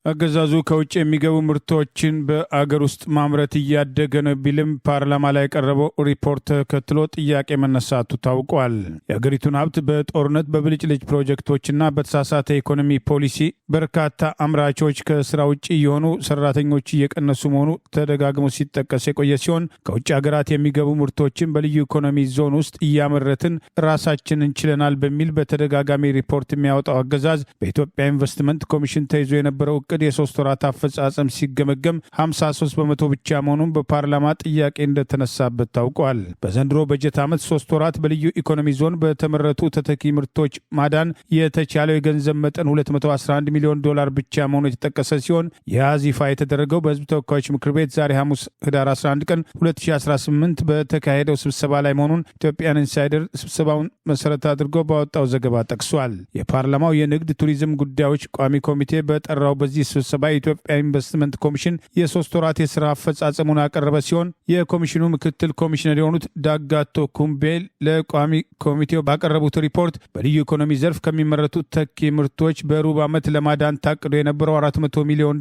አገዛዙ ከውጭ የሚገቡ ምርቶችን በአገር ውስጥ ማምረት እያደገ ነው ቢልም ፓርላማ ላይ የቀረበው ሪፖርት ተከትሎ ጥያቄ መነሳቱ ታውቋል። የአገሪቱን ሀብት በጦርነት በብልጭልጭ ፕሮጀክቶችና በተሳሳተ ኢኮኖሚ ፖሊሲ በርካታ አምራቾች ከስራ ውጭ የሆኑ ሰራተኞች እየቀነሱ መሆኑ ተደጋግሞ ሲጠቀስ የቆየ ሲሆን ከውጭ ሀገራት የሚገቡ ምርቶችን በልዩ ኢኮኖሚ ዞን ውስጥ እያመረትን ራሳችን እንችለናል በሚል በተደጋጋሚ ሪፖርት የሚያወጣው አገዛዝ በኢትዮጵያ ኢንቨስትመንት ኮሚሽን ተይዞ የነበረው እቅድ የሶስት ወራት አፈጻጸም ሲገመገም 53 በመቶ ብቻ መሆኑን በፓርላማ ጥያቄ እንደተነሳበት ታውቋል። በዘንድሮ በጀት ዓመት 3 ወራት በልዩ ኢኮኖሚ ዞን በተመረቱ ተተኪ ምርቶች ማዳን የተቻለው የገንዘብ መጠን $211 ሚሊዮን ብቻ መሆኑ የተጠቀሰ ሲሆን የያዝ ይፋ የተደረገው በህዝብ ተወካዮች ምክር ቤት ዛሬ ሐሙስ ህዳር 11 ቀን 2018 በተካሄደው ስብሰባ ላይ መሆኑን ኢትዮጵያን ኢንሳይደር ስብሰባውን መሰረት አድርጎ ባወጣው ዘገባ ጠቅሷል። የፓርላማው የንግድ ቱሪዝም ጉዳዮች ቋሚ ኮሚቴ በጠራው በዚህ ስብሰባ የኢትዮጵያ ኢንቨስትመንት ኮሚሽን የሶስት ወራት የስራ አፈጻጸሙን አቀረበ ሲሆን የኮሚሽኑ ምክትል ኮሚሽነር የሆኑት ዳጋቶ ኩምቤል ለቋሚ ኮሚቴው ባቀረቡት ሪፖርት በልዩ ኢኮኖሚ ዘርፍ ከሚመረቱ ተኪ ምርቶች በሩብ ዓመት ለማዳን ታቅዶ የነበረው $400 ሚሊዮን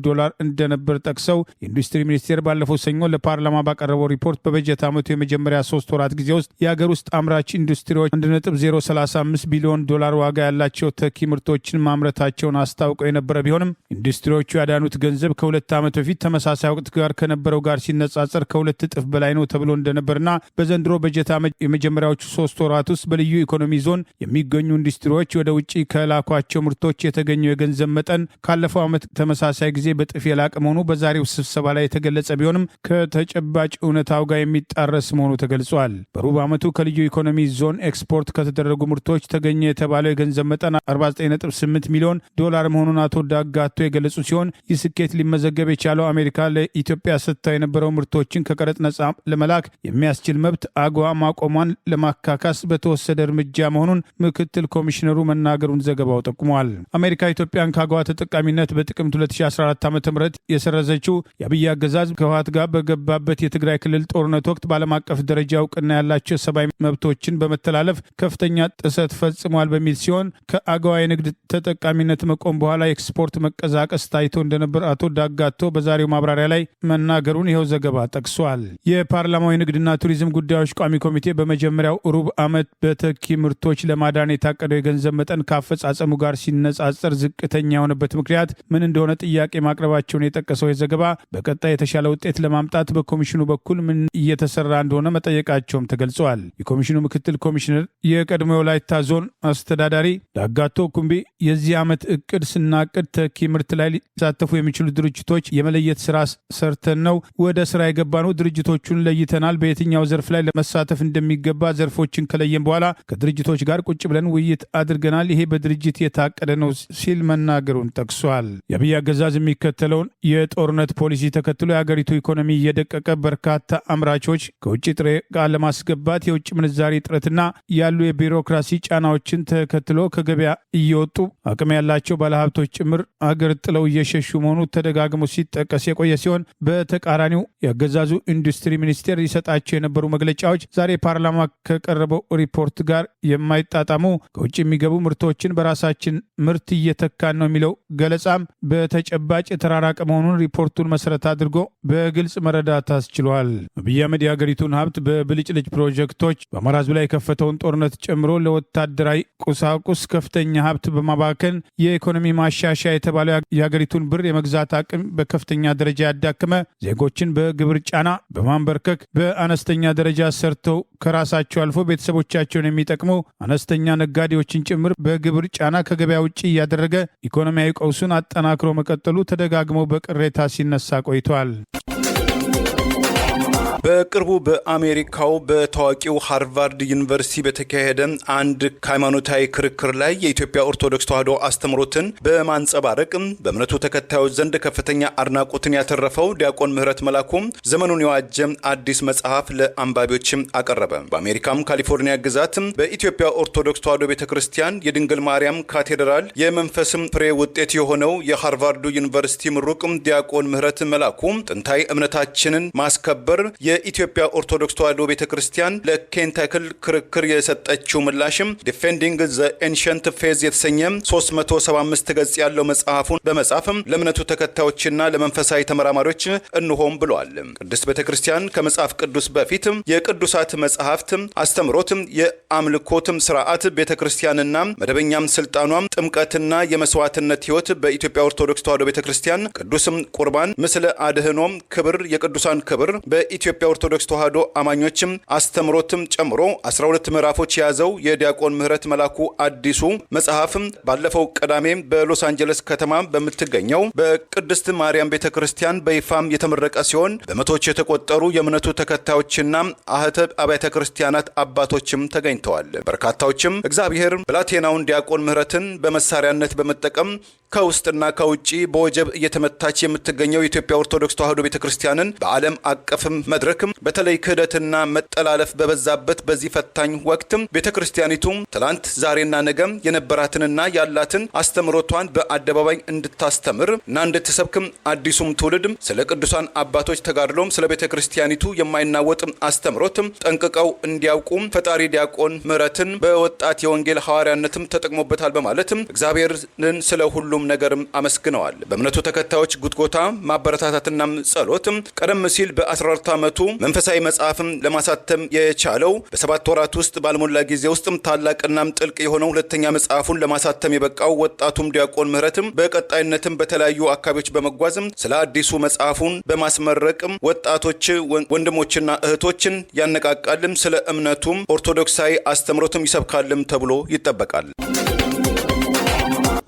እንደነበር ጠቅሰው የኢንዱስትሪ ሚኒስቴር ባለፈው ሰኞ ለፓርላማ ባቀረበው ሪፖርት በበጀት ዓመቱ የመጀመሪያ 3 ወራት ጊዜ ውስጥ የሀገር ውስጥ አምራች ኢንዱስትሪዎች $1.035 ቢሊዮን ዋጋ ያላቸው ተኪ ምርቶችን ማምረታቸውን አስታውቀው የነበረ ቢሆንም ኢንዱስትሪዎቹ ያዳኑት ገንዘብ ከ2 ዓመት በፊት ተመሳሳይ ወቅት ጋር ከነበረው ጋር ሲነጻጸር ከ2 እጥፍ በላይ ነው ተብሎ እንደነበርና በዘንድሮ በጀት ዓመት የመጀመሪያዎቹ 3 ወራት ውስጥ በልዩ ኢኮኖሚ ዞን የሚገኙ ኢንዱስትሪዎች ወደ ውጪ ከላኳቸው ምርቶች የተገኘው የገንዘብ መጠን ካለፈው ዓመት ተመሳሳይ ጊዜ በጥፍ የላቀ መሆኑ በዛሬው ስብሰባ ላይ የተገለጸ ቢሆንም ከተጨባጭ እውነታው ጋር የሚጣረስ መሆኑ ተገልጿል። በሩብ ዓመቱ ከልዩ ኢኮኖሚ ዞን ኤክስፖርት ከተደረጉ ምርቶች ተገኘ የተባለው የገንዘብ መጠን $49.8 ሚሊዮን መሆኑን አቶ ዳጋቶ የገለጹ የገለጹ ሲሆን ይህ ስኬት ሊመዘገብ የቻለው አሜሪካ ለኢትዮጵያ ሰጥታ የነበረው ምርቶችን ከቀረጥ ነጻ ለመላክ የሚያስችል መብት አጎዋ ማቆሟን ለማካካስ በተወሰደ እርምጃ መሆኑን ምክትል ኮሚሽነሩ መናገሩን ዘገባው ጠቁሟል። አሜሪካ ኢትዮጵያን ከአጎዋ ተጠቃሚነት በጥቅምት 2014 ዓ.ም የሰረዘችው የአብይ አገዛዝ ከህወሓት ጋር በገባበት የትግራይ ክልል ጦርነት ወቅት በዓለም አቀፍ ደረጃ እውቅና ያላቸው ሰብአዊ መብቶችን በመተላለፍ ከፍተኛ ጥሰት ፈጽሟል በሚል ሲሆን ከአጎዋ የንግድ ተጠቃሚነት መቆም በኋላ የኤክስፖርት መቀዛቀስ ታይቶ እንደነበር አቶ ዳጋቶ በዛሬው ማብራሪያ ላይ መናገሩን ይኸው ዘገባ ጠቅሷል። የፓርላማው የንግድና ቱሪዝም ጉዳዮች ቋሚ ኮሚቴ በመጀመሪያው ሩብ ዓመት በተኪ ምርቶች ለማዳን የታቀደው የገንዘብ መጠን ካፈጻጸሙ ጋር ሲነጻጸር ዝቅተኛ የሆነበት ምክንያት ምን እንደሆነ ጥያቄ ማቅረባቸውን የጠቀሰው የዘገባ በቀጣይ የተሻለ ውጤት ለማምጣት በኮሚሽኑ በኩል ምን እየተሰራ እንደሆነ መጠየቃቸውም ተገልጸዋል። የኮሚሽኑ ምክትል ኮሚሽነር የቀድሞ የወላይታ ዞን አስተዳዳሪ ዳጋቶ ኩምቢ የዚህ ዓመት እቅድ ስናቅድ ተኪ ምርት ላይ ሊሳተፉ የሚችሉ ድርጅቶች የመለየት ስራ ሰርተን ነው ወደ ስራ የገባነው። ድርጅቶቹን ለይተናል። በየትኛው ዘርፍ ላይ ለመሳተፍ እንደሚገባ ዘርፎችን ከለየን በኋላ ከድርጅቶች ጋር ቁጭ ብለን ውይይት አድርገናል። ይሄ በድርጅት የታቀደ ነው ሲል መናገሩን ጠቅሷል። የአብይ አገዛዝ የሚከተለውን የጦርነት ፖሊሲ ተከትሎ የሀገሪቱ ኢኮኖሚ እየደቀቀ በርካታ አምራቾች ከውጭ ጥሬ ዕቃ ለማስገባት የውጭ ምንዛሪ እጥረትና ያሉ የቢሮክራሲ ጫናዎችን ተከትሎ ከገበያ እየወጡ አቅም ያላቸው ባለሀብቶች ጭምር አገር ጥለው እየሸሹ መሆኑ ተደጋግሞ ሲጠቀስ የቆየ ሲሆን በተቃራኒው የአገዛዙ ኢንዱስትሪ ሚኒስቴር ሊሰጣቸው የነበሩ መግለጫዎች ዛሬ ፓርላማ ከቀረበው ሪፖርት ጋር የማይጣጣሙ ከውጭ የሚገቡ ምርቶችን በራሳችን ምርት እየተካን ነው የሚለው ገለጻም በተጨባጭ የተራራቀ መሆኑን ሪፖርቱን መሰረት አድርጎ በግልጽ መረዳት አስችሏል። አብይ አህመድ የሀገሪቱን ሀብት በብልጭልጭ ፕሮጀክቶች በአማራ ሕዝብ ላይ የከፈተውን ጦርነት ጨምሮ ለወታደራዊ ቁሳቁስ ከፍተኛ ሀብት በማባከን የኢኮኖሚ ማሻሻያ የተባለው የሀገሪቱን ብር የመግዛት አቅም በከፍተኛ ደረጃ ያዳክመ፣ ዜጎችን በግብር ጫና በማንበርከክ በአነስተኛ ደረጃ ሰርተው ከራሳቸው አልፎ ቤተሰቦቻቸውን የሚጠቅሙ አነስተኛ ነጋዴዎችን ጭምር በግብር ጫና ከገበያ ውጭ እያደረገ ኢኮኖሚያዊ ቀውሱን አጠናክሮ መቀጠሉ ተደጋግሞ በቅሬታ ሲነሳ ቆይቷል። በቅርቡ በአሜሪካው በታዋቂው ሃርቫርድ ዩኒቨርሲቲ በተካሄደ አንድ ሃይማኖታዊ ክርክር ላይ የኢትዮጵያ ኦርቶዶክስ ተዋሕዶ አስተምሮትን በማንጸባረቅ በእምነቱ ተከታዮች ዘንድ ከፍተኛ አድናቆትን ያተረፈው ዲያቆን ምህረት መላኩ ዘመኑን የዋጀ አዲስ መጽሐፍ ለአንባቢዎች አቀረበ። በአሜሪካም ካሊፎርኒያ ግዛት በኢትዮጵያ ኦርቶዶክስ ተዋሕዶ ቤተክርስቲያን የድንግል ማርያም ካቴድራል የመንፈስም ፍሬ ውጤት የሆነው የሃርቫርዱ ዩኒቨርሲቲ ምሩቅ ዲያቆን ምህረት መላኩ ጥንታዊ እምነታችንን ማስከበር የኢትዮጵያ ኦርቶዶክስ ተዋሕዶ ቤተክርስቲያን ለኬንታክል ክርክር የሰጠችው ምላሽም ዲፌንዲንግ ዘ ኤንሸንት ፌዝ የተሰኘ 375 ገጽ ያለው መጽሐፉን በመጻፍም ለእምነቱ ተከታዮችና ለመንፈሳዊ ተመራማሪዎች እንሆም ብለዋል። ቅድስት ቤተክርስቲያን ከመጽሐፍ ቅዱስ በፊት የቅዱሳት መጽሐፍት አስተምሮት፣ የአምልኮት ስርዓት፣ ቤተክርስቲያንና መደበኛም ስልጣኗም ጥምቀትና የመስዋዕትነት ህይወት በኢትዮጵያ ኦርቶዶክስ ተዋሕዶ ቤተክርስቲያን ቅዱስም ቁርባን፣ ምስለ አድህኖም ክብር፣ የቅዱሳን ክብር በኢትዮጵያ ኦርቶዶክስ ተዋሕዶ አማኞችም አስተምሮትም ጨምሮ 12 ምዕራፎች የያዘው የዲያቆን ምህረት መላኩ አዲሱ መጽሐፍም ባለፈው ቅዳሜ በሎስ አንጀለስ ከተማ በምትገኘው በቅድስት ማርያም ቤተክርስቲያን በይፋም የተመረቀ ሲሆን በመቶዎች የተቆጠሩ የእምነቱ ተከታዮችና አህተ አብያተ ክርስቲያናት አባቶችም ተገኝተዋል። በርካታዎችም እግዚአብሔር ብላቴናውን ዲያቆን ምህረትን በመሳሪያነት በመጠቀም ከውስጥና ከውጪ በወጀብ እየተመታች የምትገኘው የኢትዮጵያ ኦርቶዶክስ ተዋሕዶ ቤተክርስቲያንን በዓለም አቀፍም መድረክም በተለይ ክህደትና መጠላለፍ በበዛበት በዚህ ፈታኝ ወቅትም ቤተክርስቲያኒቱ ትላንት ዛሬና ነገም የነበራትንና ያላትን አስተምሮቷን በአደባባይ እንድታስተምር እና እንድትሰብክም አዲሱም ትውልድ ስለ ቅዱሳን አባቶች ተጋድሎም ስለ ቤተክርስቲያኒቱ የማይናወጥ አስተምሮትም ጠንቅቀው እንዲያውቁ ፈጣሪ ዲያቆን ምህረትን በወጣት የወንጌል ሐዋርያነትም ተጠቅሞበታል በማለትም እግዚአብሔርን ስለ ሁሉም ነገርም አመስግነዋል። በእምነቱ ተከታዮች ጉትጎታ ማበረታታትና ጸሎትም ቀደም ሲል በ14 ዓመቱ መንፈሳዊ መጽሐፍም ለማሳተም የቻለው በ7 ወራት ውስጥ ባልሞላ ጊዜ ውስጥም ታላቅናም ጥልቅ የሆነው ሁለተኛ መጽሐፉን ለማሳተም የበቃው ወጣቱም ዲያቆን ምህረትም በቀጣይነትም በተለያዩ አካባቢዎች በመጓዝም ስለ አዲሱ መጽሐፉን በማስመረቅም ወጣቶች ወንድሞችና እህቶችን ያነቃቃልም ስለ እምነቱም ኦርቶዶክሳዊ አስተምሮትም ይሰብካልም ተብሎ ይጠበቃል።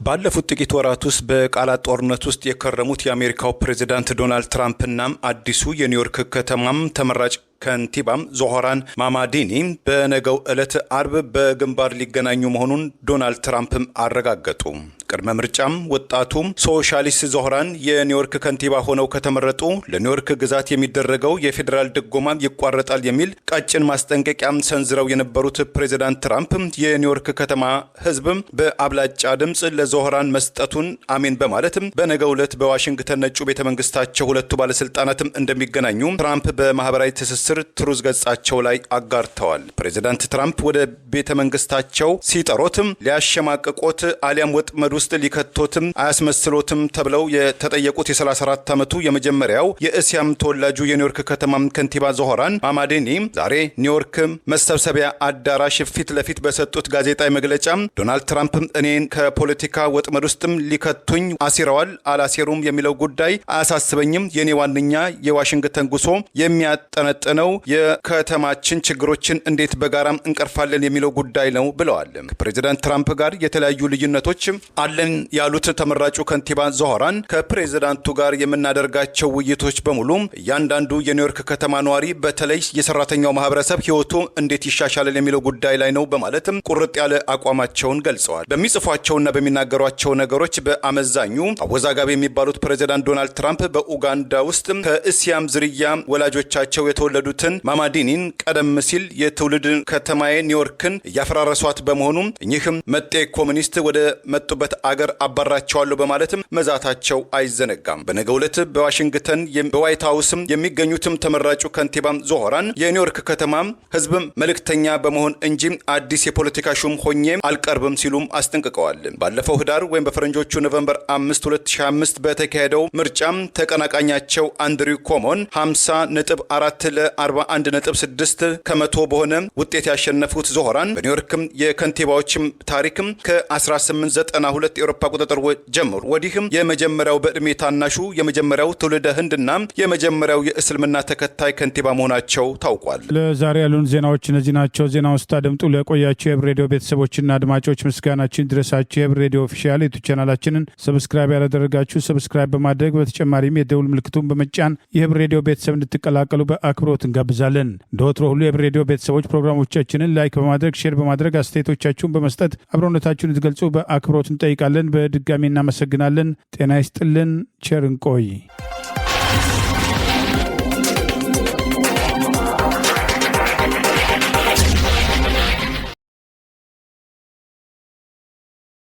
ባለፉት ጥቂት ወራት ውስጥ በቃላት ጦርነት ውስጥ የከረሙት የአሜሪካው ፕሬዝዳንት ዶናልድ ትራምፕና አዲሱ የኒውዮርክ ከተማም ተመራጭ ከንቲባም ዞህራን ማማዲኒ በነገው ዕለት አርብ በግንባር ሊገናኙ መሆኑን ዶናልድ ትራምፕም አረጋገጡ። ቅድመ ምርጫም ወጣቱ ሶሻሊስት ዞህራን የኒውዮርክ ከንቲባ ሆነው ከተመረጡ ለኒውዮርክ ግዛት የሚደረገው የፌዴራል ድጎማ ይቋረጣል የሚል ቀጭን ማስጠንቀቂያም ሰንዝረው የነበሩት ፕሬዚዳንት ትራምፕ የኒውዮርክ ከተማ ሕዝብ በአብላጫ ድምፅ ለዞህራን መስጠቱን አሜን በማለት በነገው ዕለት በዋሽንግተን ነጩ ቤተመንግስታቸው ሁለቱ ባለስልጣናትም እንደሚገናኙ ትራምፕ በማህበራዊ ትስስር ትሩዝ ገጻቸው ላይ አጋርተዋል። ፕሬዚዳንት ትራምፕ ወደ ቤተመንግስታቸው ሲጠሩትም ሊያሸማቅቆት አሊያም ወጥመዱ ውስጥ ሊከቶትም አያስመስሎትም ተብለው የተጠየቁት የ34 ዓመቱ የመጀመሪያው የእስያም ተወላጁ የኒውዮርክ ከተማ ከንቲባ ዞህራን ማማዲኒ ዛሬ ኒውዮርክ መሰብሰቢያ አዳራሽ ፊት ለፊት በሰጡት ጋዜጣዊ መግለጫ ዶናልድ ትራምፕ እኔን ከፖለቲካ ወጥመድ ውስጥም ሊከቱኝ አሲረዋል አላሴሩም የሚለው ጉዳይ አያሳስበኝም። የኔ ዋነኛ የዋሽንግተን ጉዞ የሚያጠነጥነው የከተማችን ችግሮችን እንዴት በጋራም እንቀርፋለን የሚለው ጉዳይ ነው ብለዋል። ከፕሬዚዳንት ትራምፕ ጋር የተለያዩ ልዩነቶች አለን ያሉት ተመራጩ ከንቲባ ዞህራን ከፕሬዚዳንቱ ጋር የምናደርጋቸው ውይይቶች በሙሉ እያንዳንዱ የኒውዮርክ ከተማ ነዋሪ በተለይ የሰራተኛው ማህበረሰብ ህይወቱ እንዴት ይሻሻላል የሚለው ጉዳይ ላይ ነው በማለትም ቁርጥ ያለ አቋማቸውን ገልጸዋል። በሚጽፏቸውና በሚናገሯቸው ነገሮች በአመዛኙ አወዛጋቢ የሚባሉት ፕሬዚዳንት ዶናልድ ትራምፕ በኡጋንዳ ውስጥ ከእስያም ዝርያ ወላጆቻቸው የተወለዱትን ማማዲኒን ቀደም ሲል የትውልድ ከተማዬ ኒውዮርክን እያፈራረሷት በመሆኑ እኚህም መጤ ኮሙኒስት ወደ መጡበት አገር አባራቸዋለሁ በማለትም መዛታቸው አይዘነጋም። በነገው ዕለት በዋሽንግተን በዋይት ሃውስም የሚገኙትም ተመራጩ ከንቲባ ዞህራን የኒውዮርክ ከተማ ህዝብ መልእክተኛ በመሆን እንጂ አዲስ የፖለቲካ ሹም ሆኜ አልቀርብም ሲሉም አስጠንቅቀዋል። ባለፈው ህዳር ወይም በፈረንጆቹ ኖቬምበር 5 2025 በተካሄደው ምርጫም ተቀናቃኛቸው አንድሪው ኮሞን 50.4 ለ41.6 ከመቶ በሆነ ውጤት ያሸነፉት ዞህራን በኒውዮርክም የከንቲባዎችም ታሪክም ከ1892 የአውሮፓ ቁጥጥር ጀምሮ ወዲህም የመጀመሪያው በእድሜ ታናሹ የመጀመሪያው ትውልደ ህንድና የመጀመሪያው የእስልምና ተከታይ ከንቲባ መሆናቸው ታውቋል። ለዛሬ ያሉን ዜናዎች እነዚህ ናቸው። ዜናውን ስታደምጡ ለቆያችሁ የህብር ሬዲዮ ቤተሰቦችና አድማጮች ምስጋናችን ድረሳችሁ። የህብር ሬዲዮ ኦፊሻል ዩቲዩብ ቻናላችንን ሰብስክራይብ ያላደረጋችሁ ሰብስክራይብ በማድረግ በተጨማሪም የደውል ምልክቱን በመጫን የህብር ሬዲዮ ቤተሰብ እንድትቀላቀሉ በአክብሮት እንጋብዛለን። እንደወትሮ ሁሉ የህብር ሬዲዮ ቤተሰቦች ፕሮግራሞቻችንን ላይክ በማድረግ ሼር በማድረግ አስተያየቶቻችሁን በመስጠት አብሮነታችሁን እንድትገልጹ በአክብሮት እንጠይቃለን። በድጋሚ እናመሰግናለን። ጤና ይስጥልን። ቸር እንቆይ።